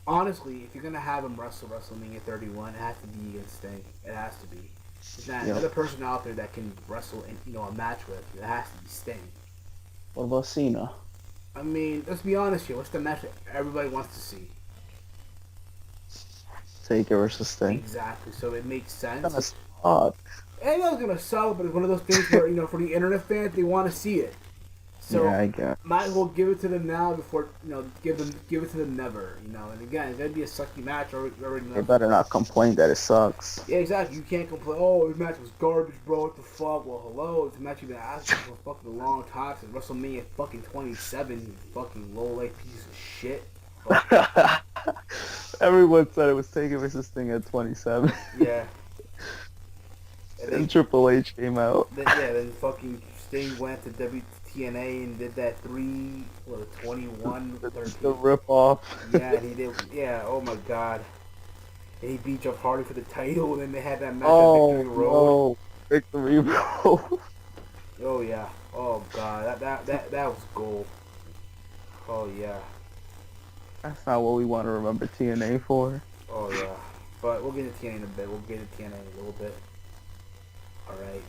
Honestly, if you're gonna have him wrestle WrestleMania 31, it has to be against Sting. It has to be. There's not another person out there that can wrestle in a match with. It has to be Sting. What about Cena? I mean, let's be honest here. What's the match that everybody wants to see? Taker versus Sting. Exactly. So it makes sense. That's odd. And it's gonna suck, but it's one of those things where for the internet fans, they want to see it. So yeah, I guess. Might as well give it to them now before give it to them never. And again, it's gonna be a sucky match. Already They better not complain that it sucks. Yeah, exactly. You can't complain. Oh, this match was garbage, bro. What the fuck? Well, hello. It's a match you've been asking for fucking a long time since WrestleMania fucking 27. You fucking low life piece of shit. Everyone said it was Taker versus Sting at 27. Yeah. And Triple H came out. Then fucking Sting went to WTNA and did that 21, 13. The rip off. Yeah, and he did. Yeah, oh my god. And he beat Jeff Hardy for the title, and then they had that match at Victory Road. Oh, Victory Road. Oh yeah. Oh god, that was gold. Oh yeah. That's not what we want to remember TNA for. Oh yeah. But we'll get to TNA in a bit. We'll get to TNA in a little bit. Alright,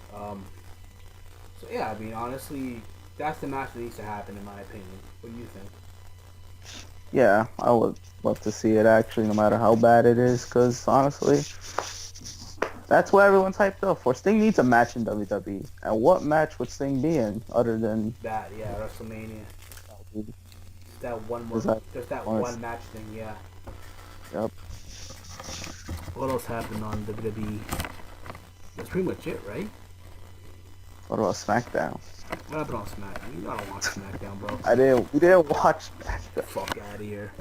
so yeah, I mean, honestly, that's the match that needs to happen, in my opinion. What do you think? Yeah, I would love to see it, actually, no matter how bad it is, because, honestly, that's what everyone's hyped up for. Sting needs a match in WWE, and what match would Sting be in, other than... That, yeah, WrestleMania. That one more, just that one match thing, yeah. Yep. What else happened on WWE? That's pretty much it, right? What about SmackDown? What happened on SmackDown? I don't watch SmackDown, bro. We didn't watch SmackDown. Fuck out of here.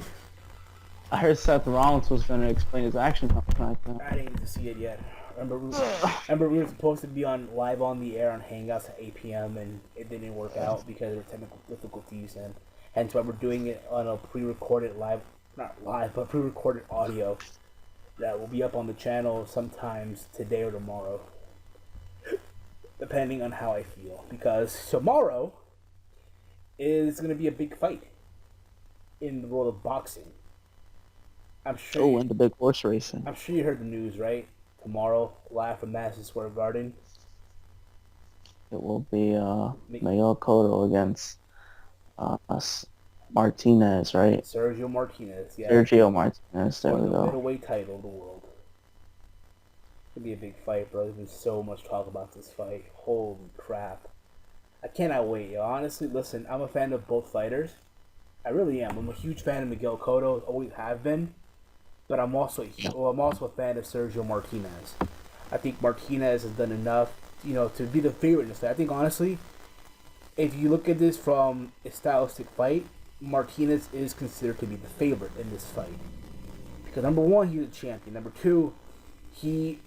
I heard Seth Rollins was going to explain his actions on SmackDown. I didn't get to see it yet. Remember we were supposed to be live on the air on Hangouts at 8 p.m. and it didn't work out because of technical difficulties, and hence why we're doing it on a pre-recorded pre-recorded audio that will be up on the channel sometimes today or tomorrow, depending on how I feel, because tomorrow is going to be a big fight in the world of boxing. I'm sure. Oh, and the big horse racing. I'm sure you heard the news, right? Tomorrow, live from Madison Square Garden. It will be Miguel Cotto against Martinez, right? Sergio Martinez, yeah. Sergio Martinez, there we go. The middleweight title of the world. It's gonna be a big fight, bro. There's been so much talk about this fight. Holy crap. I cannot wait, yo. Honestly, listen, I'm a fan of both fighters. I really am. I'm a huge fan of Miguel Cotto, always have been. But I'm also a fan of Sergio Martinez. I think Martinez has done enough, to be the favorite in this fight. I think, honestly, if you look at this from a stylistic fight, Martinez is considered to be the favorite in this fight. Because number one, he's a champion. Number two, he,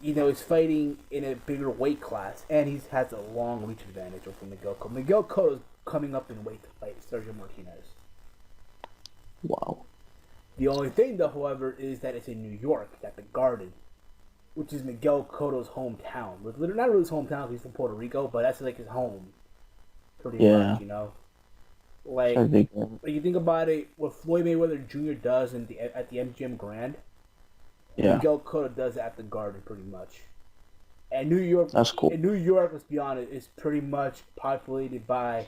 is fighting in a bigger weight class. And he has a long reach advantage over Miguel Cotto. Miguel Cotto is coming up in weight to fight Sergio Martinez. Wow. The only thing, though, however, is that it's in New York, at the Garden, which is Miguel Cotto's hometown. Not really his hometown, because he's from Puerto Rico, but that's like his home. Pretty much, Like you think about it, what Floyd Mayweather Jr. does at the MGM Grand, Miguel Cotto does it at the Garden, pretty much. And New York, that's cool. And New York, let's be honest, is pretty much populated by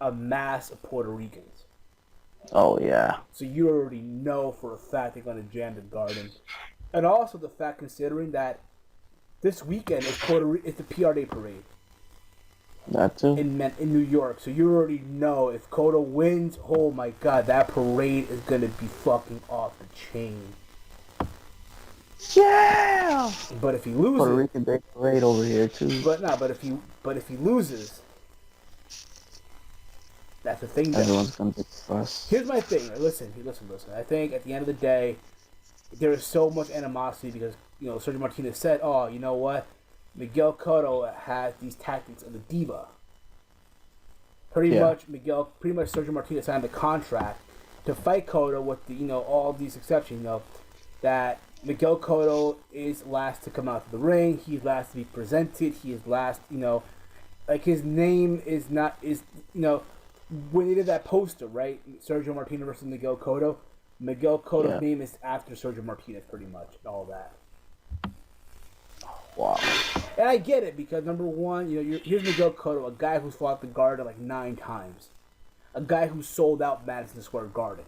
a mass of Puerto Ricans. Oh yeah. So you already know for a fact they're going to jam the Garden, and also the fact considering that this weekend is it's the PR Day parade. That too. In New York, so you already know if Cotto wins, oh my god, that parade is gonna be fucking off the chain. Yeah. But if he Puerto loses, Rican Day Parade over here too. but if he loses, that's the thing. Everyone's gonna be depressed. Here's my thing. Listen. I think at the end of the day, there is so much animosity because Sergio Martinez said, "Oh, you know what? Miguel Cotto has these tactics of the diva." Pretty much Sergio Martinez signed the contract to fight Cotto with all these exceptions. That Miguel Cotto is last to come out to the ring. He's last to be presented. He is last. Like his name is not when they did that poster, right? Sergio Martinez versus Miguel Cotto. Miguel Cotto's name is after Sergio Martinez, pretty much, and all that. Wow. And I get it because number one, here's Miguel Cotto, a guy who's fought the Garden like 9 times, a guy who sold out Madison Square Garden.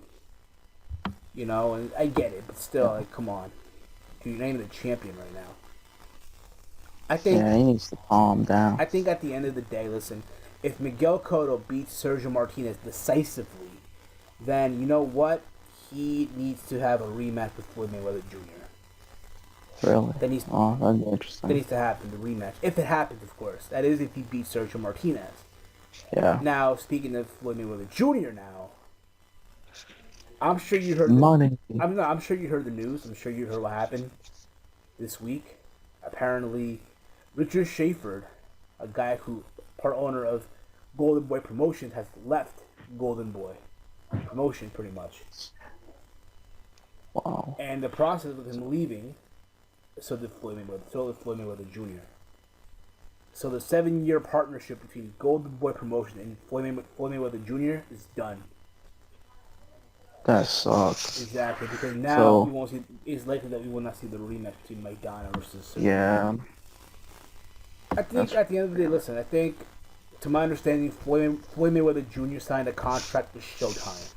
And I get it, but still, like, come on, dude, you're not even a champion right now. I think he needs to calm down. I think at the end of the day, listen, if Miguel Cotto beats Sergio Martinez decisively, then you know what? He needs to have a rematch with Floyd Mayweather Jr. Really? That'd be interesting. That needs to happen, the rematch. If it happens, of course. That is if he beats Sergio Martinez. Yeah. Now, speaking of Floyd Mayweather Jr. now, I'm sure you heard money. I'm sure you heard the news. I'm sure you heard what happened this week. Apparently, Richard Schaefer, a guy who part owner of Golden Boy Promotions, has left Golden Boy Promotion pretty much. Wow. And the process of him leaving, so did Floyd Mayweather Jr. So the 7-year partnership between Golden Boy Promotion and Floyd Mayweather Jr. is done. That sucks. Exactly, because now we won't see. It's likely that we will not see the rematch between Mike Donna versus. Yeah. I think at the end of the day, listen. I think, to my understanding, Floyd Mayweather Jr. signed a contract with Showtime,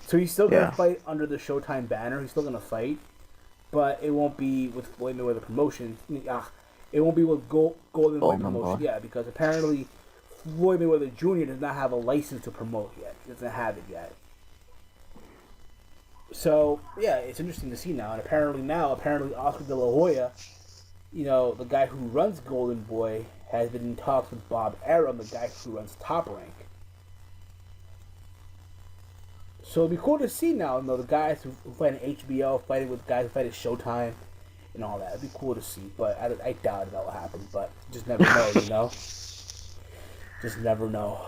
so he's still gonna fight under the Showtime banner. He's still gonna fight, but it won't be with Floyd Mayweather Promotions. It won't be with Golden Boy Promotion. Yeah, because apparently Floyd Mayweather Jr. does not have a license to promote yet. He doesn't have it yet. So, yeah, it's interesting to see now. And apparently Oscar De La Hoya, the guy who runs Golden Boy, has been in talks with Bob Arum, the guy who runs Top Rank. So it'd be cool to see now, the guys who fight in HBO fighting with guys who fight at Showtime and all that. It'd be cool to see, but I doubt that will happen. But just never know, Just never know.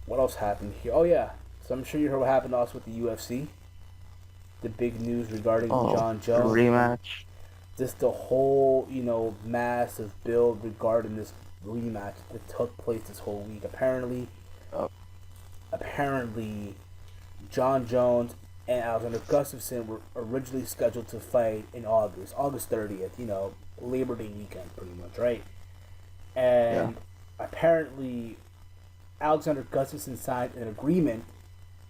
What else happened here? Oh, yeah. So I'm sure you heard what happened also with the UFC. The big news regarding John Jones. Rematch. Just the whole, massive build regarding this rematch that took place this whole week. Apparently, John Jones and Alexander Gustafsson were originally scheduled to fight in August 30th, Labor Day weekend pretty much, right? And apparently Alexander Gustafsson signed an agreement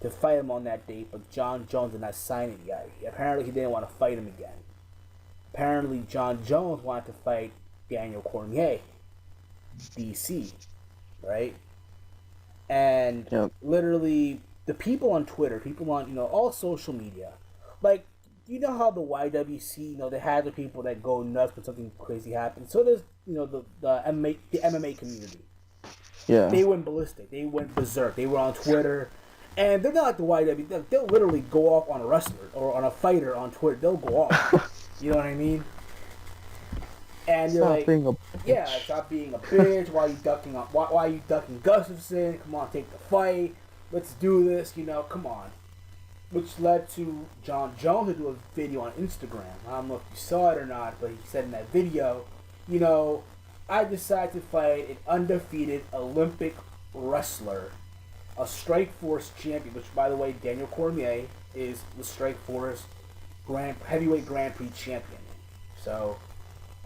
to fight him on that date, but John Jones did not sign it yet. Apparently he didn't want to fight him again. Apparently John Jones wanted to fight Daniel Cormier, DC, right? And literally the people on Twitter, people on all social media, like, how the YWC, they have the people that go nuts when something crazy happens. So does the MMA community. Yeah, they went ballistic. They went berserk. They were on Twitter. And they're not like the YW. They'll literally go off on a wrestler or on a fighter on Twitter. They'll go off. You know what I mean? And you're like, stop being a bitch. Why are you ducking Gustafsson? Come on, take the fight. Let's do this. Come on. Which led to John Jones to do a video on Instagram. I don't know if you saw it or not, but he said in that video, I decided to fight an undefeated Olympic wrestler, a Strikeforce champion, which, by the way, Daniel Cormier is the Strikeforce heavyweight Grand Prix champion. So,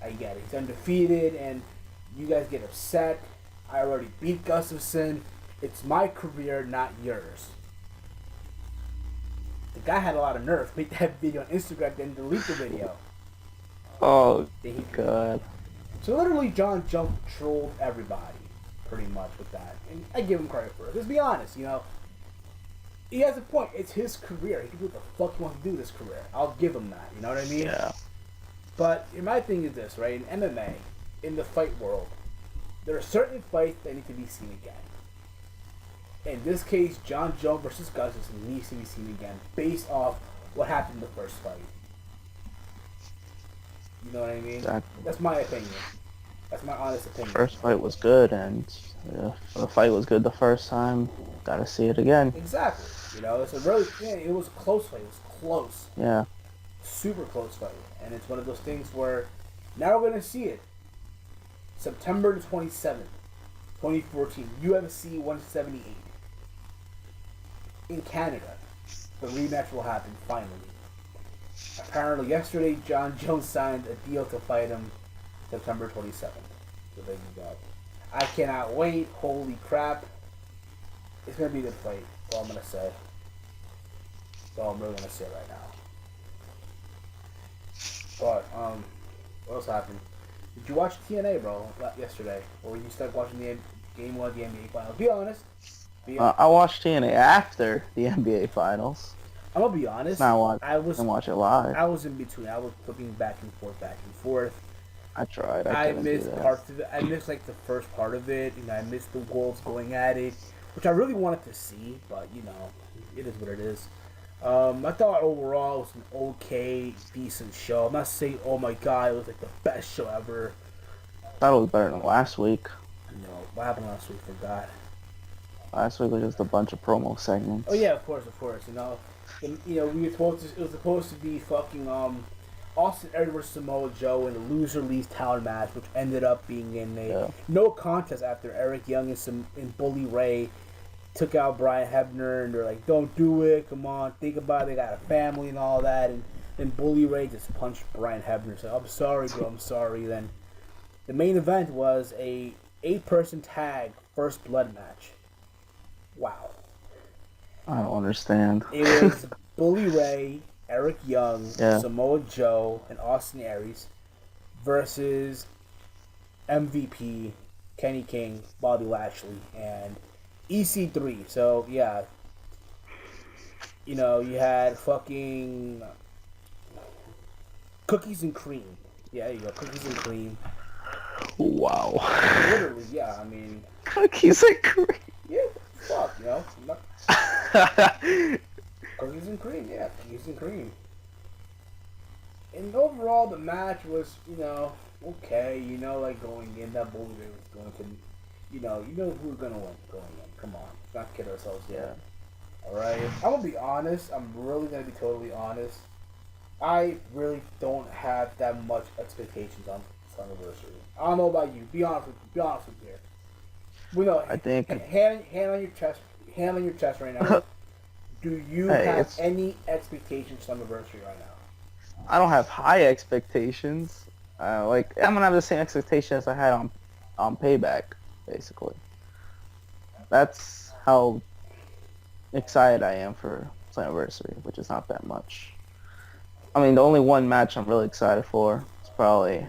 I get it. He's undefeated, and you guys get upset. I already beat Gustafsson. It's my career, not yours. The guy had a lot of nerve. Make that video on Instagram, then delete the video. Oh, God. So, literally, John Jones trolled everybody, pretty much, with that. And I give him credit for it. Let's be honest, he has a point. It's his career. He can do what the fuck he wants to do with his career. I'll give him that. You know what I mean? Yeah. But my thing is this, right? In MMA, in the fight world, there are certain fights that need to be seen again. In this case, John Jones versus Gustafsson needs to be seen again based off what happened in the first fight. You know what I mean? Exactly. That's my opinion. That's my honest opinion. First fight was good, and the fight was good the first time. Gotta see it again. Exactly. You know, it's a really it was a close fight. It was close. Yeah. Super close fight. And it's one of those things where now we're gonna see it. September the 27th, 2014, UFC 178. In Canada. The rematch will happen finally. Apparently yesterday John Jones signed a deal to fight him September 27th. So there you go. I cannot wait. Holy crap. It's going to be a good fight. That's all I'm going to say. That's all I'm really going to say right now. But, what else happened? Did you watch TNA, bro, yesterday? Or were you stuck watching the Game 1 of the NBA Finals? Be honest. I watched TNA after the NBA Finals. I'm going to be honest. I didn't watch it live. I was in between. I was flipping back and forth. I tried. I missed parts of it. I missed like the first part of it. You know, I missed the wolves going at it, which I really wanted to see. But you know, it is what it is. I thought overall it was an okay, decent show. I'm not saying oh my god, it was like the best show ever. I thought it was better than last week. No, what happened last week? Forgot. Last week was just a bunch of promo segments. Oh yeah, of course. You know, it was supposed to be fucking Austin Aries versus Samoa Joe in a loser leaves town match, which ended up being in a no contest after Eric Young and Bully Ray took out Brian Hebner, and they're like, "Don't do it, come on, think about it. They got a family and all that." And then Bully Ray just punched Brian Hebner. So I'm sorry, bro. I'm sorry. Then the main event was a 8-person tag first blood match. Wow. I don't understand. It was Bully Ray, Eric Young, Samoa Joe, and Austin Aries versus MVP, Kenny King, Bobby Lashley, and EC3. So, yeah. You know, you had fucking cookies and cream. Yeah, there you go. Cookies and cream. Wow. Literally, yeah. I mean... Cookies and cream. Yeah, fuck, you know. Cookies and cream, yeah. Cookies and cream. And overall, the match was, you know, okay. You know, like going in, that Bully Ray was going to, you know who we're going to win going in. Come on. Let's not kid ourselves yet. Alright? I'm going to be honest. I'm really going to be totally honest. I really don't have that much expectations on Slammiversary. I don't know about you. Be honest with me here. We know. I think hand on your chest. Hand on your chest right now. Do you have any expectations for Slammiversary right now? I don't have high expectations. I'm gonna have the same expectations as I had on Payback, basically. That's how excited I am for Slammiversary, which is not that much. I mean, the only one match I'm really excited for is probably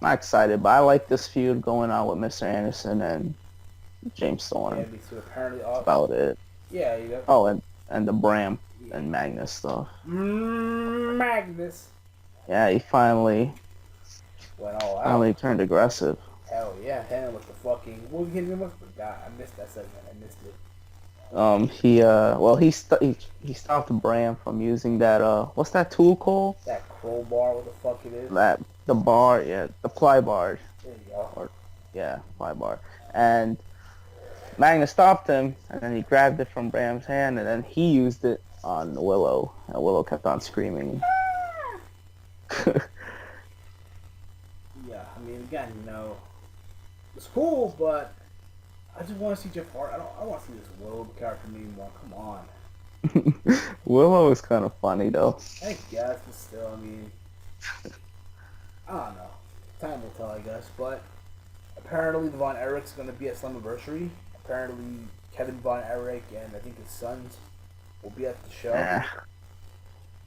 not excited, but I like this feud going on with Mr. Anderson and James Storm. Yeah, me too. Apparently, that's about it. Yeah, you know. Oh, and the Bram and Magnus stuff. Magnus. Yeah, he finally went all out. Finally turned aggressive. Hell yeah, him with the fucking what was his name? God, I missed that segment. I missed it. He stopped Bram from using that what's that tool called? That crowbar, what the fuck it is? The bar, the ply bar. There you go. Ply bar. And Magnus stopped him, and then he grabbed it from Bram's hand, and then he used it on Willow, and Willow kept on screaming. Yeah, I mean, again, you know, it's cool, but I just want to see Jeff Hart. I don't want to see this Willow character anymore. Come on. Willow is kind of funny, though. I guess, but still, I mean, I don't know. Time will tell, I guess, but apparently the Von Erich's going to be at Slammiversary. Apparently Kevin Von Erich and I think his sons will be at the show. I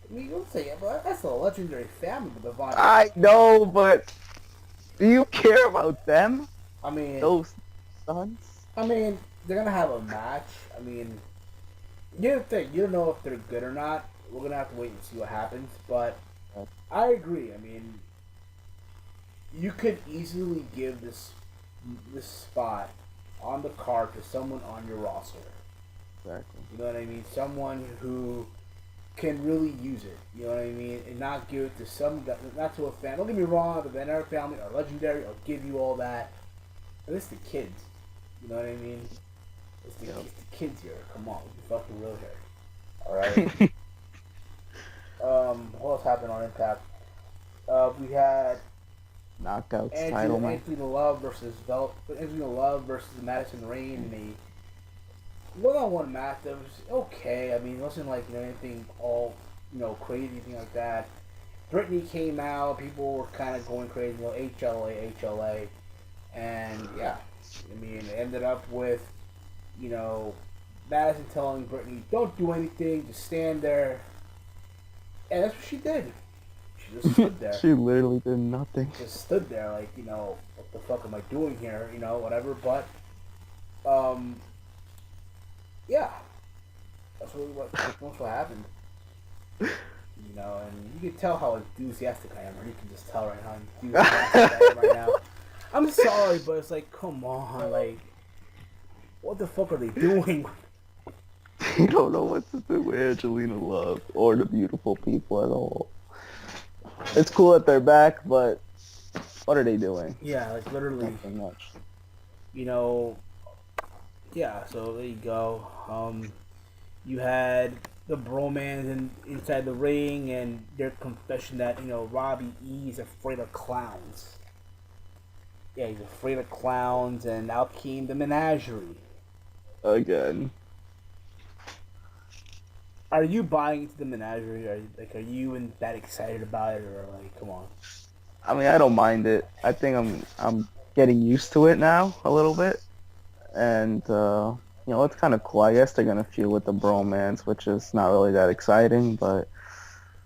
mean, you'll say, but that's a legendary family with the Von Erich. I know, but do you care about them? I mean, those sons? I mean, they're going to have a match. I mean, you don't know if they're good or not. We're going to have to wait and see what happens, but I agree. I mean, you could easily give this spot on the card to someone on your roster. Exactly. You know what I mean? Someone who can really use it. You know what I mean? And not give it to some guy, not to a fan. Don't get me wrong, the Van Aert family are legendary. I'll give you all that. But it's the kids. You know what I mean? It's the kids here. Come on, we fucking real here. All right. What else happened on Impact? We had Knockouts title match. Anthony Love versus Madison Rain in a one-on-one match that was okay. I mean, it wasn't like anything all crazy, anything like that. Brittany came out. People were kind of going crazy. HLA, and yeah. I mean, it ended up with Madison telling Brittany, "Don't do anything. Just stand there." And that's what she did. She just stood there. She literally did nothing. Just stood there like, what the fuck am I doing here? Whatever. But, yeah. That's what happened. And you can tell how enthusiastic I am, or you can just tell right how enthusiastic I am right now. I'm sorry, but it's like, come on, like, what the fuck are they doing? You don't know what to do with Angelina Love or the beautiful people at all. It's cool that they're back, but what are they doing? Yeah, like literally. Nothing much. Yeah, so there you go. You had the bromance inside the ring and their confession that, Robbie E is afraid of clowns. Yeah, he's afraid of clowns, and out came the menagerie. Again. Are you buying into the menagerie? Are you that excited about it, or like, come on? I mean, I don't mind it. I think I'm getting used to it now a little bit, and it's kind of cool. I guess they're gonna feud with the bromance, which is not really that exciting, but.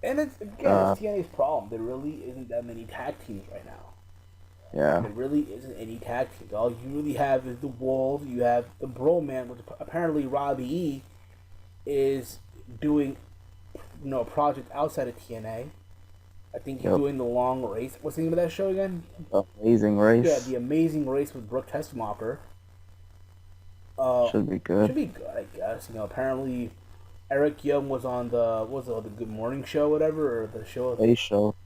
And it's TNA's problem. There really isn't that many tag teams right now. Yeah. There really isn't any tag teams. All you really have is the Wolves. You have the bromance, which apparently Robbie E is doing, a project outside of TNA. I think he's doing the Long Race. What's the name of that show again? Amazing Race. Yeah, the Amazing Race with Brooke Tessmacher. Should be good. Should be good, I guess. Apparently Eric Young was on the Good Morning Show, whatever, or the show.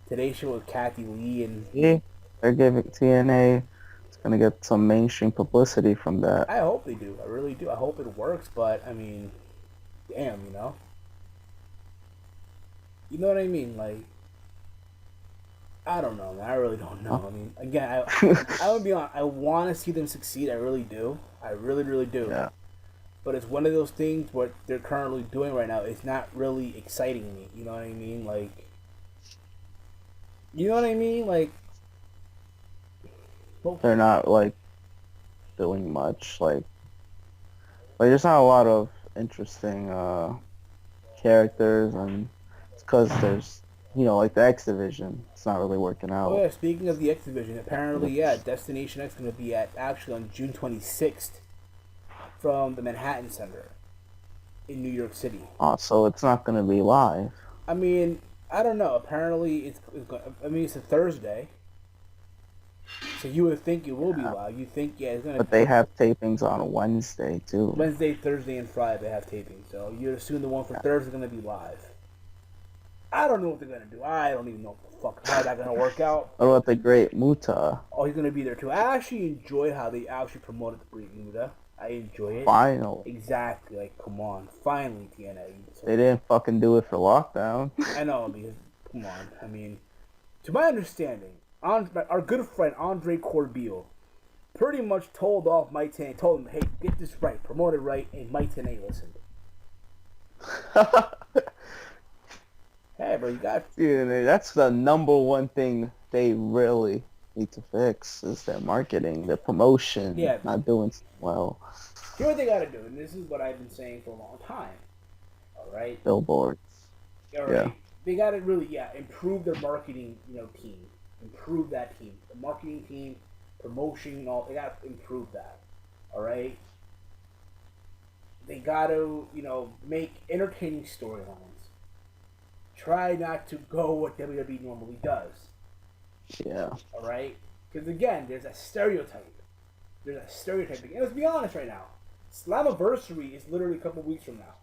Today's show with Kathy Lee and. Yeah, they're giving TNA. It's gonna get some mainstream publicity from that. I hope they do. I really do. I hope it works. But I mean, damn, You know what I mean? Like, I don't know, man. I really don't know. I mean, again, I would be honest. I want to see them succeed. I really do. I really, really do. Yeah. But it's one of those things what they're currently doing right now. It's not really exciting me. You know what I mean? Like, They're not like doing much. Like there's not a lot of interesting characters, and it's because there's like the X Division. It's not really working out. Oh yeah, speaking of the X Division, apparently Destination X is going to be actually on June 26th from the Manhattan Center in New York City. Oh, so it's not going to be live. I mean, I don't know. Apparently it's a Thursday. So you would think it will be live. You think, it's going to. But they have tapings on Wednesday too. Wednesday, Thursday, and Friday they have tapings. So you assume the one for Thursday is going to be live. I don't know what they're going to do. I don't even know what the fuck how that's going to work out. What about the Great Muta? Oh, he's going to be there too. I actually enjoy how they actually promoted the Great Muta. I enjoy it. Finally. Exactly. Like, come on. Finally, TNA. They didn't fucking do it for lockdown. I know, because, come on. I mean, to my understanding, our good friend Andre Corbeil pretty much told off Mike Tenay, told him, hey, get this right, promote it right, and Mike Tenay listened. Hey, bro, you got... Yeah, that's the number one thing they really need to fix is their marketing, their promotion, not doing well. Here's what they got to do, and this is what I've been saying for a long time, all right? Billboards. All right? Yeah. They got to really, improve their marketing, team. Improve that team. The marketing team, promotion, and all, they got to improve that, all right? They got to, make entertaining storylines. Try not to go what WWE normally does. Yeah. All right? Because again, there's a stereotype. There's a stereotype. And let's be honest right now. Slammiversary is literally a couple weeks from now.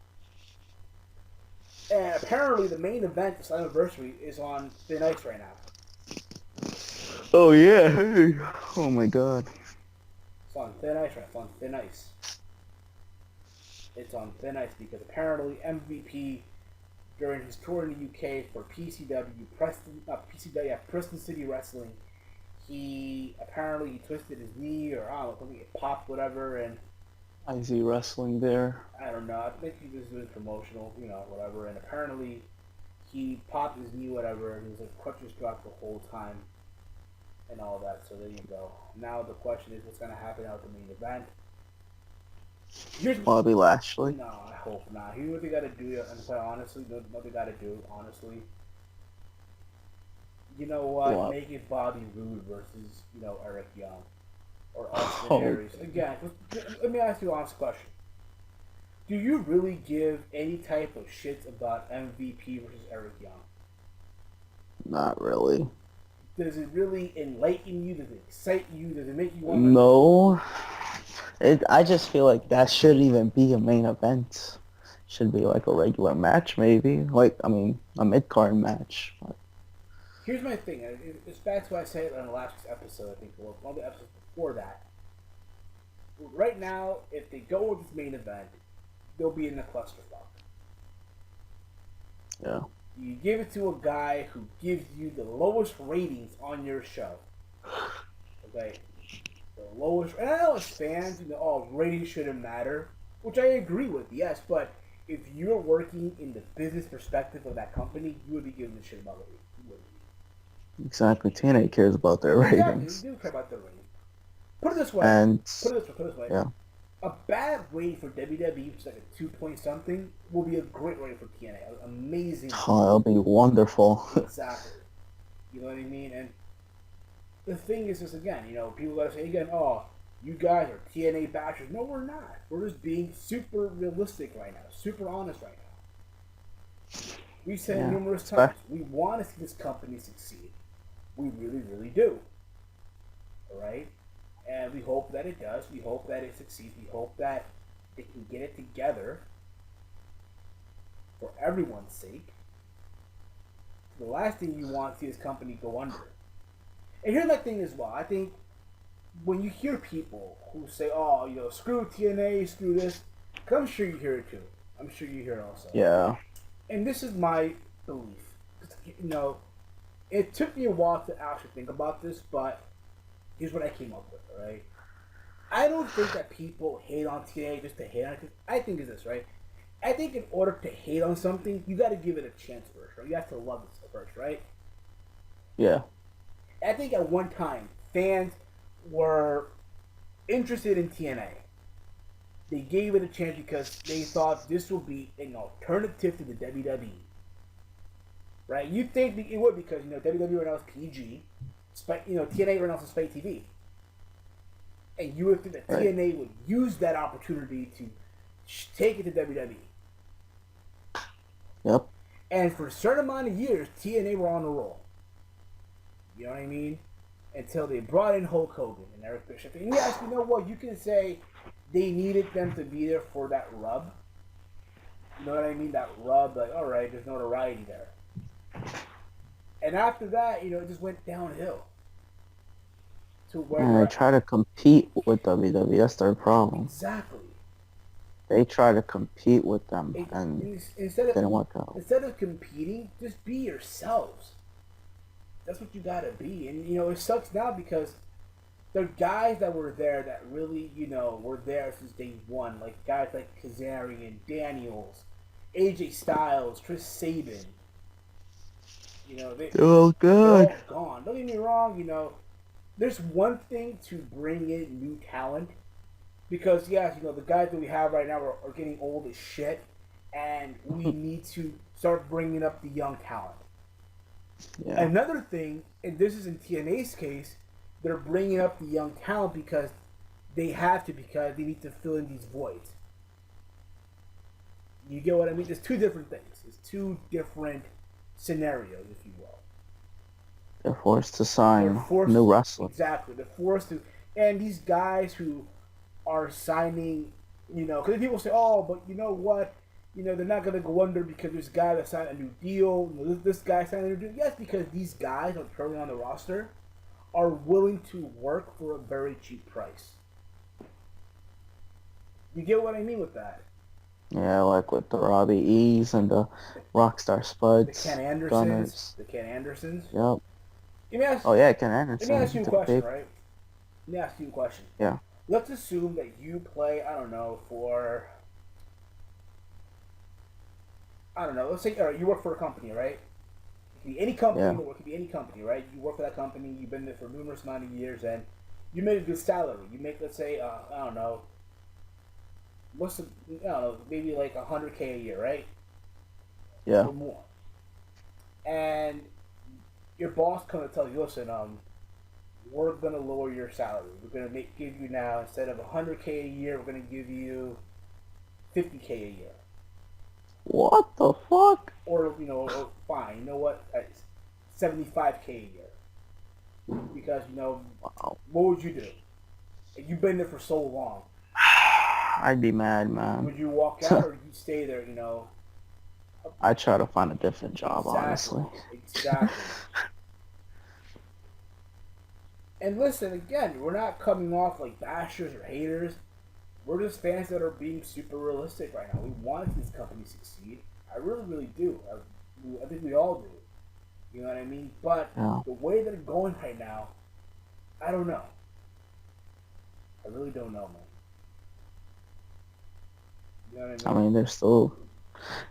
And apparently the main event of Slammiversary is on Thin Ice right now. Oh yeah. Oh my god. It's on Thin Ice, right? It's on Thin Ice. It's on Thin Ice because apparently MVP during his tour in the UK for Preston City Wrestling, he twisted his knee or I don't know, something, it popped, whatever, and I see wrestling there. I don't know. I think he was doing promotional, whatever, and apparently he popped his knee, whatever, and he was like crutches dropped the whole time and all that. So there you go. Now the question is, what's gonna happen at the main event? Bobby Lashley. No, I hope not. Here's what they gotta do, and quite honestly, what they gotta do, honestly. You know what? Make it Bobby Roode versus, Eric Young. Or Austin Aries. Again, let me ask you an honest question. Do you really give any type of shits about MVP versus Eric Young? Not really. Does it really enlighten you? Does it excite you? Does it make you want to... No. I just feel like that shouldn't even be a main event. Should be like a regular match, maybe. Like, I mean, a mid-card match. Here's my thing. It's back to what I said on the last episode, I think, or one of the episodes before that. Right now, if they go with this main event, they'll be in the clusterfuck. Yeah. You give it to a guy who gives you the lowest ratings on your show. Okay? The lowest... And I know as fans, ratings shouldn't matter. Which I agree with, yes. But if you're working in the business perspective of that company, you would be giving a shit about ratings. Exactly. TNA cares about their ratings. Exactly. They do care about their ratings. Put it this way. Put it this way. Yeah. A bad rating for WWE, which is like a 2-point-something, will be a great rating for TNA. Amazing. Oh, it'll be wonderful. Exactly. You know what I mean? And the thing is, just again, people gotta say again, oh, you guys are TNA bashers. No, we're not. We're just being super realistic right now, super honest right now. We've said it numerous times. We want to see this company succeed. We really, really do. Alright? And we hope that it does. We hope that it succeeds. We hope that it can get it together for everyone's sake. The last thing you want to see this company go under. And here's my thing as well. I think when you hear people who say, oh, screw TNA, screw this, because I'm sure you hear it too. I'm sure you hear it also. Yeah. And this is my belief. It took me a while to actually think about this, but here's what I came up with, right? I don't think that people hate on TNA just to hate on it. I think it's this, right? I think in order to hate on something, you got to give it a chance first, right? You have to love it first, right? Yeah. I think at one time, fans were interested in TNA. They gave it a chance because they thought this would be an alternative to the WWE. Right? You think it would because, WWE right now is PG. TNA right now is Spike TV. And you would think that TNA would use that opportunity to take it to WWE. Yep. And for a certain amount of years, TNA were on the roll. You know what I mean? Until they brought in Hulk Hogan and Eric Bischoff. And yes, you know what? You can say they needed them to be there for that rub. You know what I mean? That rub, like, alright, there's notoriety there. And after that, it just went downhill. To where they try to compete with WWE. That's their problem. Exactly. They try to compete with them, and instead of, didn't work out. Instead of competing, just be yourselves. That's what you gotta be. And, it sucks now because there are guys that were there that really, were there since day one. Like guys like Kazarian, Daniels, AJ Styles, Chris Sabin. They're all gone. Don't get me wrong, there's one thing to bring in new talent. Because, yes, the guys that we have right now are getting old as shit. And we need to start bringing up the young talent. Yeah. Another thing, and this is in TNA's case, they're bringing up the young talent because they have to, because they need to fill in these voids. You get what I mean? There's two different things. There's two different scenarios, if you will. They're forced to They're sign forced new to, wrestlers. exactly. They're forced to, and these guys who are signing, because people say, oh, but you know what? They're not going to go under because this guy that signed a new deal. This guy signed a new deal. Yes, because these guys are currently on the roster are willing to work for a very cheap price. You get what I mean with that? Yeah, like with the Robbie E's and the Rockstar Spuds, The Ken Andersons. Gunners. The Ken Andersons. Yep. Let me ask, Oh yeah, Ken let me ask Anderson. you a question, right? Let me ask you a question. Yeah. Let's assume that you play, I don't know, let's say you work for a company, right? It can be any company, Yeah. it can be any company, right? You work for that company, you've been there for numerous amount of years, and you make a good salary. You make, let's say, I don't know, maybe like $100K a year, right? Yeah. Or more. And your boss comes and tells you, listen, we're gonna lower your salary. We're gonna give you now, instead of $100K a year, we're gonna give you $50K a year. What the fuck? Or fine. You know what? $75K a year. Because Wow. what would you do? You've been there for so long. I'd be mad, man. Would you walk out or you stay there? I'd try to find a different job, Exactly. honestly. Exactly. And listen, again, we're not coming off like bashers or haters. We're just fans that are being super realistic right now. We want this company to succeed. I really, really do. I think we all do. You know what I mean? But Yeah. the way that it's going right now, I don't know. I really don't know, man. You know what I mean? I mean, they're still,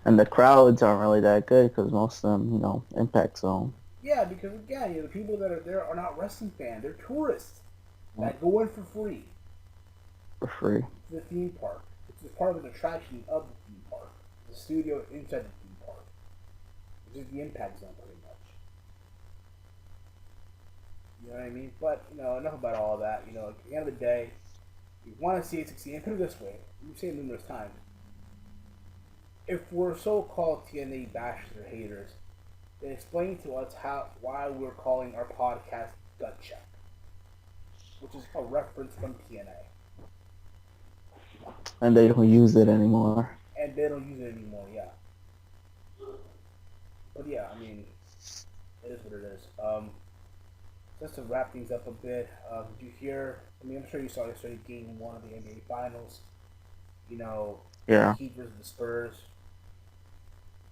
and the crowds aren't really that good because most of them, Impact Zone. Yeah, because again, the people that are there are not wrestling fans. They're tourists that go in for free. For free. To the theme park. It's part of an attraction of the theme park. The studio inside the theme park. Which is the Impact Zone, pretty much. You know what I mean? But, enough about all that. At the end of the day, you want to see it succeed. And put it this way, we've seen it numerous times. If we're so-called TNA bashers or haters, then explain to us why we're calling our podcast Gutcheck, which is a reference from TNA. And they don't use it anymore. And they don't use it anymore, yeah. But yeah, I mean, it is what it is. Just to wrap things up a bit, did you hear? I mean, I'm sure you saw yesterday Game 1 of the NBA Finals. Yeah. Heat versus the Spurs.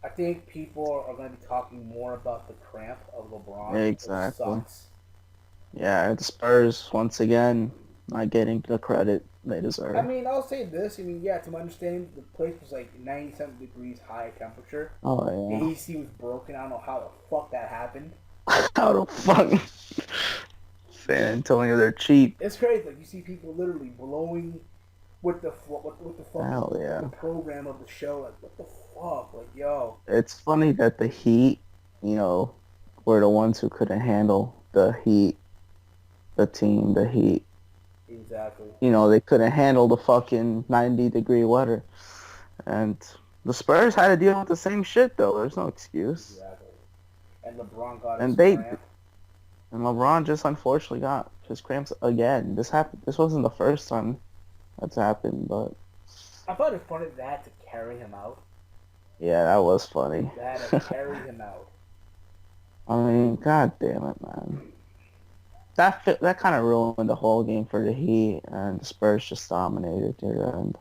I think people are going to be talking more about the cramp of LeBron. Exactly. Which sucks. Yeah, the Spurs, once again, not getting the credit they deserve. I mean, I'll say this. I mean, yeah, to my understanding, the place was like 97 degrees high temperature. Oh, yeah. The AC was broken. I don't know how the fuck that happened. How the fuck? San Antonio, they're cheap. It's crazy. Like, you see people literally blowing with the Hell yeah. the program of the show. Like, what the fuck? Like, yo. It's funny that the Heat, were the ones who couldn't handle the heat. The team, the Heat. Exactly. They couldn't handle the fucking 90-degree weather. And the Spurs had to deal with the same shit, though. There's no excuse. Exactly. And LeBron got And his cramp. And LeBron just unfortunately got his cramps again. This happened. This wasn't the first time that's happened, but I thought it funny they had to carry him out. yeah, that was funny. They had to carry him out. I mean, god damn it, man. That kind of ruined the whole game for the Heat, and the Spurs just dominated near the end.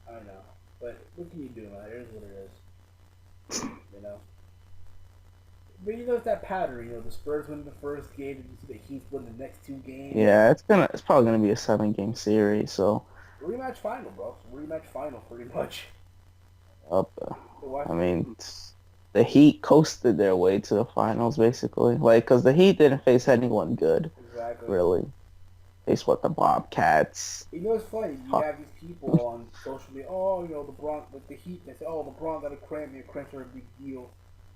I know, but what can you do, man? It is what it is. But it's that pattern. The Spurs win the first game, and you see the Heat win the next two games. Yeah, it's probably gonna be a 7-game series. So rematch final, bro. Rematch final, pretty much. I mean, the Heat coasted their way to the finals, basically. Because the Heat didn't face anyone good. Exactly. Really. Faced the Bobcats. It's funny. You have these people on social media. Oh, the Heat. They say, oh, LeBron got a cramp. Cramps are a big deal.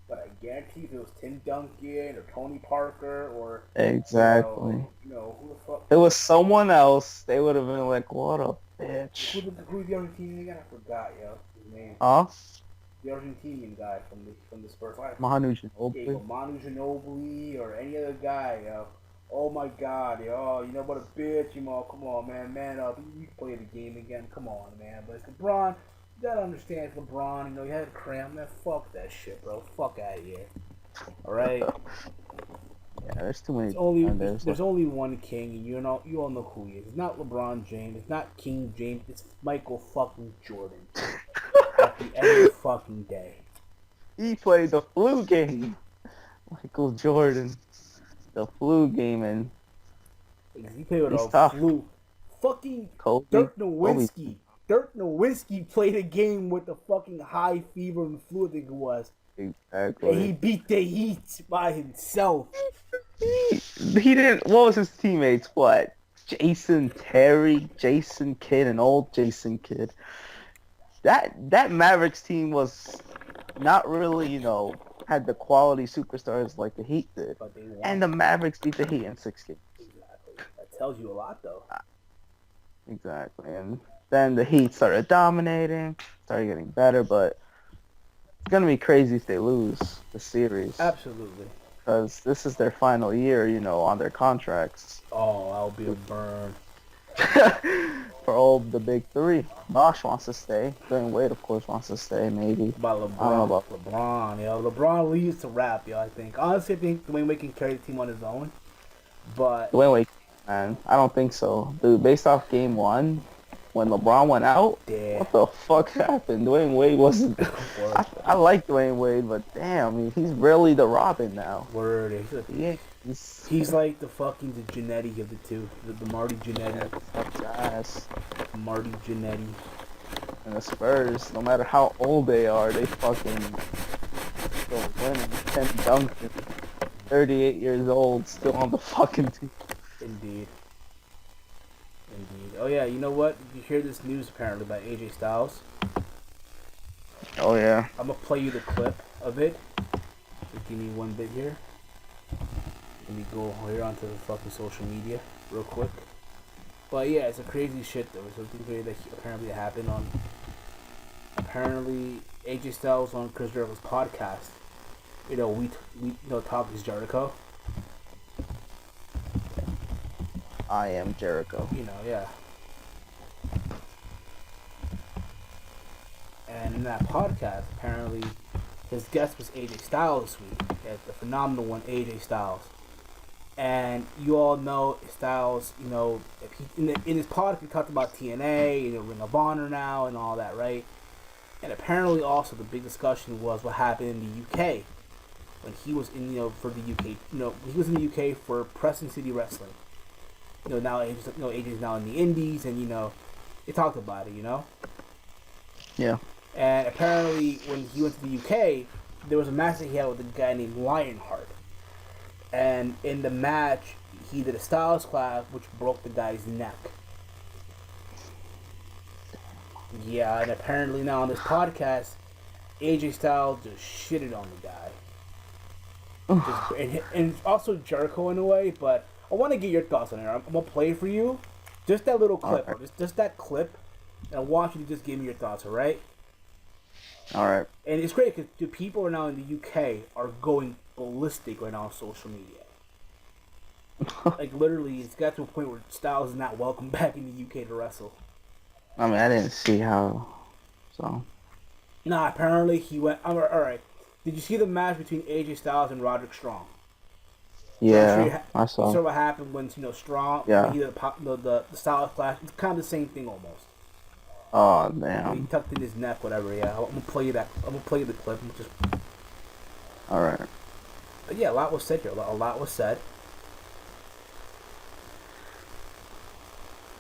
But I guarantee if it was Tim Duncan or Tony Parker or exactly, who the fuck? If it was someone else, they would have been like, "What a bitch." Who's the other team again? I forgot, yo. His name. Huh? The the Argentinian guy from the Spurs. Manu Yeah, Ginobili. Manu Ginobili or any other guy, yo. Oh my God, yo, you know what a bitch, you know. Come on, man up. You play the game again. Come on, man. But it's LeBron. You gotta understand, it's LeBron. You know, you had a cramp, man. Fuck that shit, bro. Fuck out of here. All right. Yeah, there's too many. There's only one king, and you all know who he is. It's not LeBron James. It's not King James. It's Michael fucking Jordan. At the end of the fucking day. He played the flu game. Michael Jordan, the flu game, and he played with a tough. flu. Fucking Kobe. Dirk Nowitzki. Dirk Nowitzki played a game with the fucking high fever and flu, I think it was. Exactly. And he beat the Heat by himself. He didn't. What was his teammates? What? Jason Terry, Jason Kidd, and old Jason Kidd. That Mavericks team was not really, had the quality superstars like the Heat did. But they won. And the Mavericks beat the Heat in 6 games. Exactly. That tells you a lot, though. Exactly. And then the Heat started dominating, started getting better, but it's going to be crazy if they lose the series. Absolutely. Because this is their final year, on their contracts. Oh, I'll be a burn. For all the big three. Bosh wants to stay. Dwayne Wade, of course, wants to stay, maybe. About LeBron. I don't know about LeBron, yo. LeBron leads to rap, yo, I think. Honestly, I think Dwayne Wade can carry the team on his own. But Dwayne Wade, man. I don't think so. Dude, based off game 1, when LeBron went out, what the fuck happened? Dwayne Wade wasn't... I like Dwayne Wade, but damn, he's really the Robin now. Word. He's like the fucking the Jannetty of the two. The Marty Jannetty. Marty Jannetty. And the Spurs, no matter how old they are, they fucking still winning. Ken Duncan, 38 years old, still on the fucking team. Indeed. Oh yeah, you know what? Did you hear this news apparently about AJ Styles? Oh yeah. I'm gonna play you the clip of it. Just give me one bit here. Let me go here onto the fucking social media real quick. But yeah, it's a crazy shit though. It's something crazy that apparently happened on. Apparently, AJ Styles on Chris Jericho's podcast. We talk is Jericho. I am Jericho. Yeah. And in that podcast, apparently, his guest was AJ Styles this week. The phenomenal one, AJ Styles. And you all know Styles, if he, in his podcast, he talked about TNA, Ring of Honor now, and all that, right? And apparently, also, the big discussion was what happened in the UK when he was in, for the UK. He was in the UK for Preston City Wrestling. Now AJ's now in the Indies, and they talked about it, Yeah. And apparently, when he went to the UK, there was a match that he had with a guy named Lionheart. And in the match, he did a Styles Clash, which broke the guy's neck. Yeah, and apparently now on this podcast, AJ Styles just shitted on the guy. And also Jericho in a way, but I want to get your thoughts on it. I'm going to play it for you. Just that little clip. Right. Just that clip. And I want you to just give me your thoughts, alright? Alright. And it's great because the people are now in the UK are going ballistic right now on social media. Like, literally, it's got to a point where Styles is not welcome back in the UK to wrestle. I mean, I didn't see how, so... Nah, apparently he went... Alright. Did you see the match between AJ Styles and Roderick Strong? Yeah, I saw. You saw what happened when, Strong... Yeah. He did the Styles Clash. It's kind of the same thing, almost. Oh, damn. He tucked in his neck, whatever, yeah. I'm gonna play you that. I'm gonna play you the clip. Alright. But yeah, a lot was said here. A lot was said.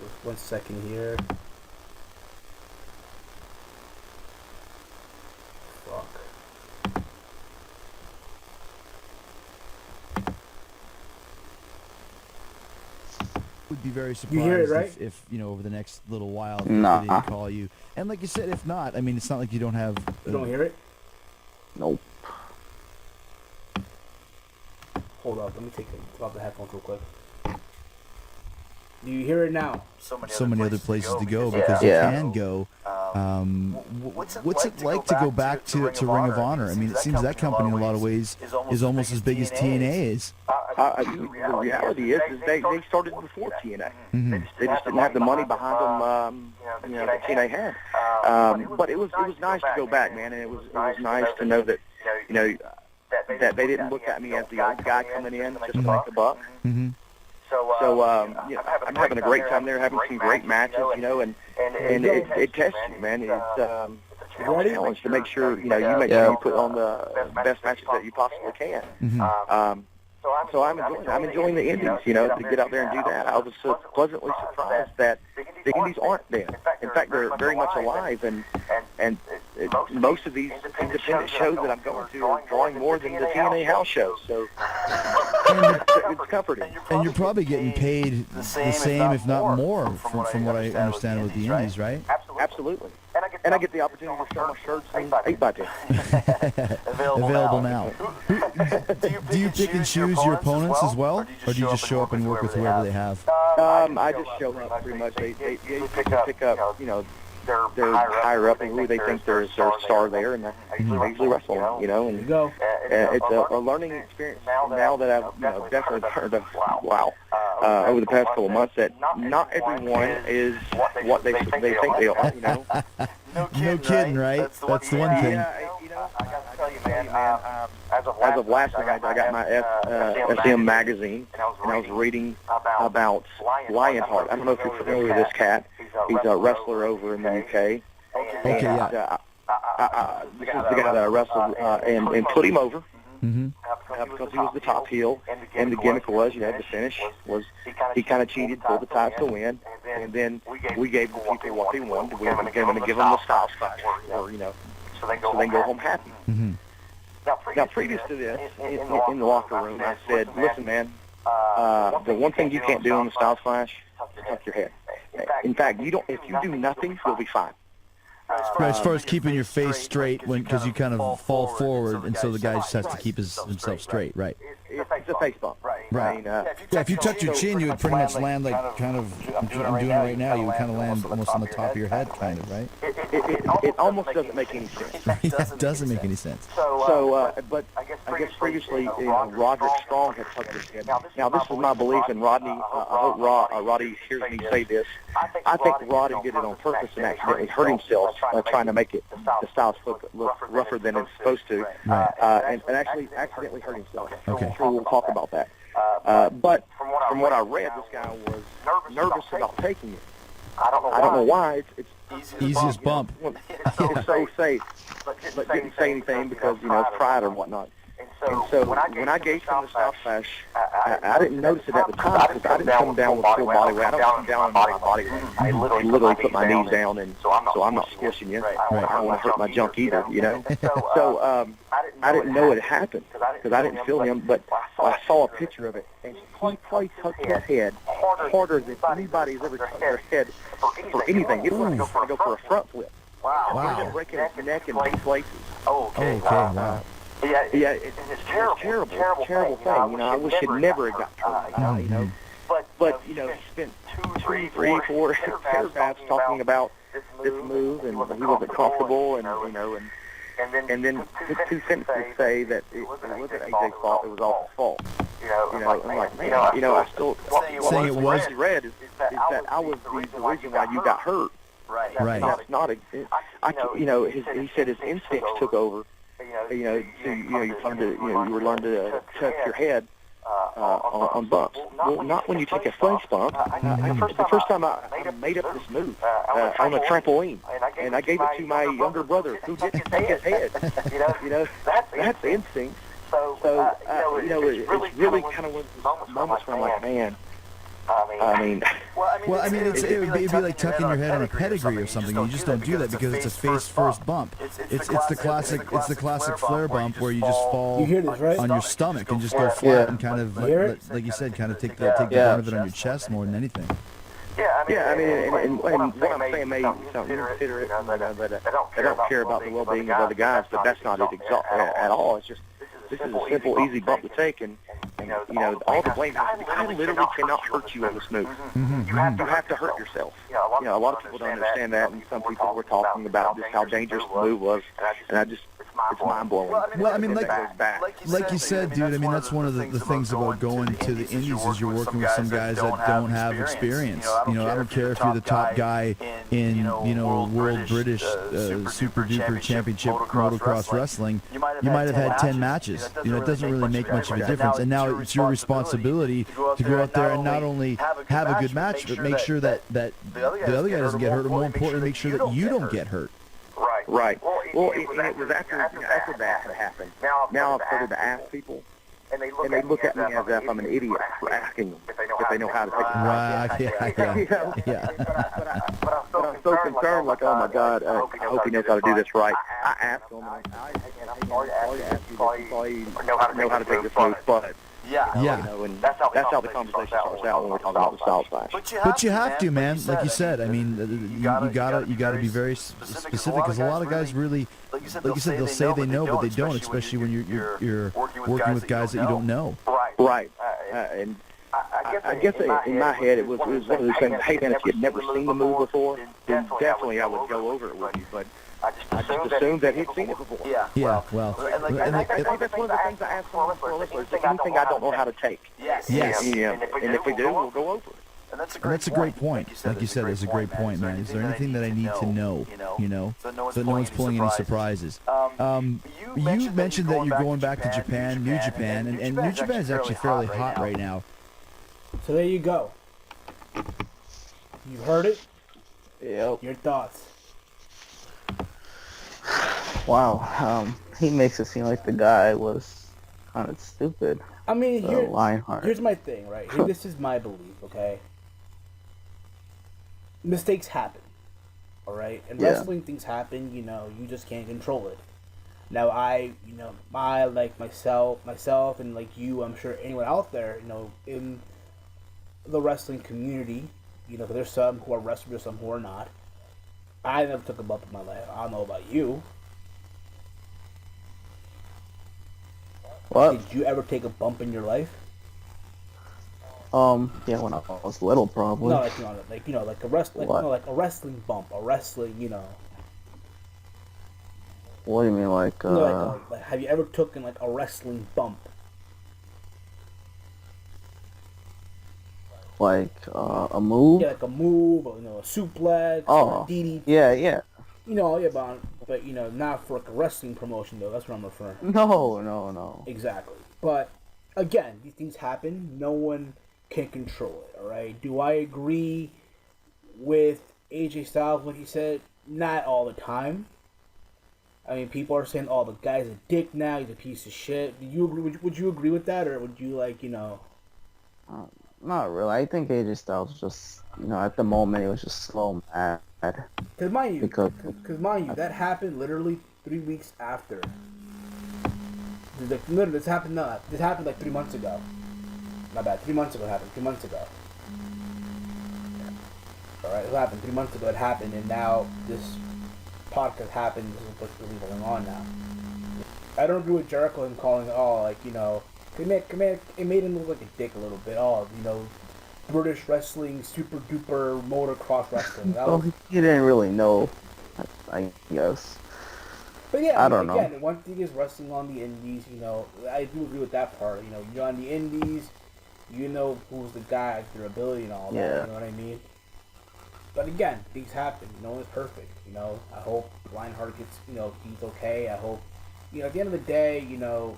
Just 1 second here. Fuck. Would be very surprised you hear it, right? if over the next little while nah. they didn't call you. And like you said, if not, I mean, it's not like you don't have... You don't hear it? Nope. Hold up, let me take off the headphones real quick. Do you hear it now? So many other places to go because you can go. What's it like to go back to Ring of Honor? I mean, it seems that company in a lot of ways is almost as big as TNA is. The reality is they started before TNA. They just didn't have the money behind them, that TNA had. But it was nice to go back, man, and it was nice to know that, that they didn't look at me as the old guy coming in just to make a buck. So I'm having a great time there, having some great matches, and it tests you, man. It's a challenge to make sure, you make sure you put on the best matches that you possibly can. So I'm enjoying the indies, to get out there and do that. I was so pleasantly surprised that the indies aren't dead. In fact, they're very much alive, and most of these independent shows that I'm going to are drawing more than the TNA house shows. So it's comforting. And you're probably getting paid the same, if not more, from what I understand with the indies, right? Absolutely. And I get the opportunity to sell my shirts and 8x10. Available now. Do you pick and choose your opponents as well, or do you just show up and work with whoever they have? I just show up pretty much. They pick up, they're higher up and who they think there's their star there, and I usually wrestle them, and it's a learning experience now that I've definitely learned over the past couple of months that not everyone is what they think they are, No kidding, right? That's the one thing. I got to tell you, man, as of last night, I got my SM magazine, and I was reading about Lionheart. I don't know if you're familiar with this cat. He's a wrestler over in the UK. Okay, yeah. This is the guy that I wrestled and put him over. Because he was the top heel, and the gimmick was, the finish was he kind of cheated, pulled the ties to win, and then we gave the people what they wanted. We were going to give them the style spot, or so they can go home happy. Now, previous to this, in the locker room, I said, listen, man, the one thing you can't do in the style splash is tuck your head. In fact, if you do nothing, you'll be fine. As far as keeping your face straight, because you kind of fall forward, and so the guy just has to keep himself straight, right? It's a face bump. Right. If you tucked your chin, you would pretty much land like kind of, I'm doing it right now, you would kind of land almost on the top of your head, kind of, right? It almost doesn't make any sense. It doesn't make any sense. So, but I guess previously, Roderick Strong had tucked his head. Now, this is my belief, and Rodney, I hope Roddy hears me say this. I think Roddy did it on purpose and accidentally hurt himself trying to make it the styles look rougher than it's supposed to, and actually accidentally hurt himself. Okay. I'm sure we'll talk about that. But from what I read, this guy was nervous about taking it. I don't know why. It's easiest bump. It's so safe, but didn't say anything because it's pride or whatnot. And so when I gave him the style splash, I didn't notice it at the time because I didn't come down with full body weight. I don't come down with my body weight. I literally put my knees down, and so I'm not squishing you. I don't want to hurt my junk either, So I didn't know it happened because I didn't feel him, but I saw a picture of it, and he probably tucked his head harder than anybody's ever tucked their head for anything. He was going to go for a front flip. Wow. He was breaking his neck in two places. Okay, wow. Yeah, it's a terrible thing. I wish it never got turned. But he spent 2, 3, 4 paragraphs talking about this move, and he wasn't comfortable, and then two sentences say that it wasn't AJ's fault, it was all his fault. I'm like, man, I still saying it was read is that I was the reason why you got hurt. Right. That's not he said his instincts took over. You learn to tuck your head on bumps. Well, not when you take a face bump. The first time I made up this move on a trampoline, and I gave it to my younger brother who didn't take his head. That's instinct. So it's really kind of one of those moments where I'm like, man. It would be like tucking your head on a pedigree or something. You just don't do that because it's a face-first bump. It's the classic flare bump where you just fall on your stomach and just go flat and kind of, like you said, kind of take the brunt of it on your chest more than anything. And what I'm saying may sound inconsiderate, but I don't care about the well-being of other guys, but that's not it at all. It's just, this is a simple, easy bump to take, and all the blame. The guy literally cannot hurt you on this move. You have to hurt yourself. A lot of people don't understand that, and some people were talking about just how dangerous the move was, and it's mind-blowing. Well, I mean, like you said, dude, I mean, that's one of the things about going to the Indies is you're working with some guys that don't have experience. I don't care if you're the top guy in, World British Super-Duper Championship Motocross Wrestling. You might have had 10 matches. It doesn't really make much of a difference. And now it's your responsibility to go out there and not only have a good match, but make sure that the other guy doesn't get hurt, or more importantly, make sure that you don't get hurt. Right. Well, it was after that had happened. Now I've started to ask people, and they look at me as if I'm an idiot for asking them if they know how to take a Yeah. But I'm so concerned, like, oh my God, I hope he knows how to do this right. I asked him, and I'm sorry to ask you this, you probably know how to take this move, but. And that's how the conversation starts out when we're talking about the style clash. But you have to, man. Like you said, I mean, you gotta be very specific, because a lot of guys really, like you said, they'll say they know, but they don't, especially when you're working with guys that you don't know. Right. And I guess in my head it was one of those things. Hey man, if you'd never seen the move before, then definitely I would go over it with you. But I just assumed that he'd seen it before. Yeah. Well, and I think that's one of the things I ask some wrestlers. Anything I don't know how to take. Yes. And if we do, we'll go over it. And that's a great point. Like you said, it's a great point, man. Is there anything that I need to know, so that no one's pulling any surprises? You mentioned that you're going back to Japan, New Japan, and New Japan is actually fairly hot right now. So there you go. You heard it? Yep. Your thoughts? Wow. He makes it seem like the guy was kind of stupid. I mean, here's my thing, right? This is my belief, okay? Mistakes happen, all right? In wrestling, things happen, you just can't control it. Now, I like myself, and like you, I'm sure anyone out there, in the wrestling community, there's some who are wrestlers, there's some who are not. I never took a bump in my life. I don't know about you. What? Did you ever take a bump in your life? Yeah, when I was little, probably. No, like a wrestling bump, a wrestling, What do you mean, like, like have you ever taken like a wrestling bump? Like, a move? Yeah, like a move, or, a suplex, or a DDT. Yeah. But not for like a wrestling promotion though. That's what I'm referring. No. Exactly. But again, these things happen. No one can control it. All right. Do I agree with AJ Styles when he said not all the time? I mean, people are saying, "Oh, the guy's a dick now. He's a piece of shit." Do you agree? Would you agree with that, or would you like Not really. I think AJ Styles was just, at the moment, he was just so mad. Because mind you, that happened literally 3 weeks after. Literally, this happened like 3 months ago. My bad. 3 months ago it happened. 3 months ago. Alright, it happened 3 months ago. It happened, and now this podcast happened. This is what's really going on now. I don't agree with Jericho and calling it made him look like a dick a little bit. British wrestling, super duper motocross wrestling. Well, he didn't really know, I guess. But yeah, I don't know. One thing is wrestling on the indies, I do agree with that part. You're on the indies, who's the guy, their ability and all that, you know what I mean? But again, things happen. No one's perfect, I hope Lionheart gets, he's okay. I hope, at the end of the day, go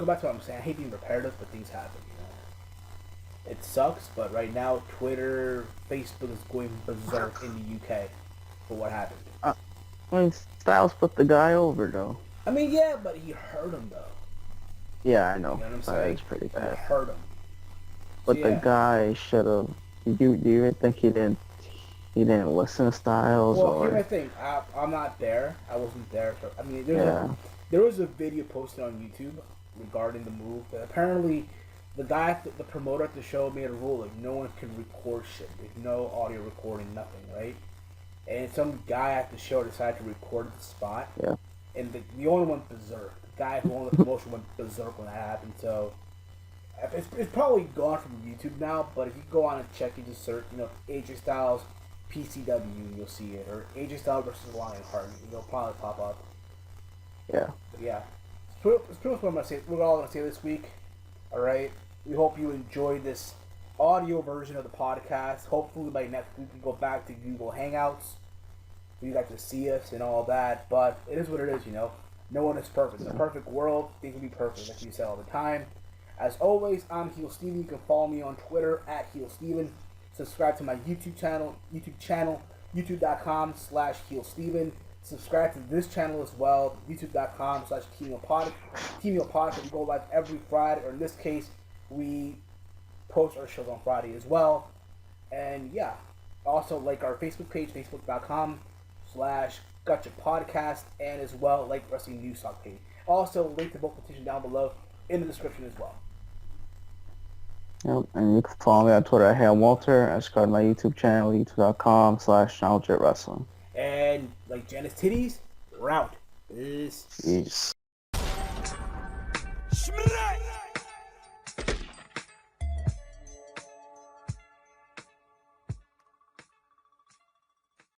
back to what I'm saying. I hate being repetitive, but things happen, It sucks, but right now, Twitter, Facebook is going berserk in the UK for what happened. I mean, Styles put the guy over, though. I mean, yeah, but he hurt him, though. Yeah, I know. You know what I'm saying? It's pretty bad. He hurt him. But the guy should have. Do you even think he didn't listen to Styles? Well, here's my thing. I'm not there. I wasn't there. So, I mean, there was a video posted on YouTube regarding the move. But apparently, the promoter at the show made a rule like no one can record shit. There's no audio recording, nothing, right? And some guy at the show decided to record the spot. Yeah. And the owner went berserk. The guy who owned the promotion went berserk when that happened. So It's probably gone from YouTube now, but if you go on and check, you just search, AJ Styles PCW, you'll see it, or AJ Styles versus Lionheart, it'll probably pop up. Yeah. But yeah, it's pretty much what we're all gonna say this week. All right. We hope you enjoyed this audio version of the podcast. Hopefully by next week we go back to Google Hangouts. You guys to see us and all that, but it is what it is, No one is perfect. In a perfect world, things will be perfect, like we say all the time. As always, I'm Heel Steven. You can follow me on Twitter at Heel Steven. Subscribe to my YouTube channel, youtube.com/Heel Steven. Subscribe to this channel as well, youtube.com/TEAMHEEL Podcast. We go live every Friday, or in this case, we post our shows on Friday as well. And yeah, also like our Facebook page, facebook.com/Gutcheck Podcast, and as well like Wrestling News Talk page. Also, link to both petitions down below in the description as well. Yep, and you can follow me on Twitter at HailWalter. I subscribe to my YouTube channel, youtube.com/ChannelJetWrestling. And like Janice Titties, we're out. Peace. Peace.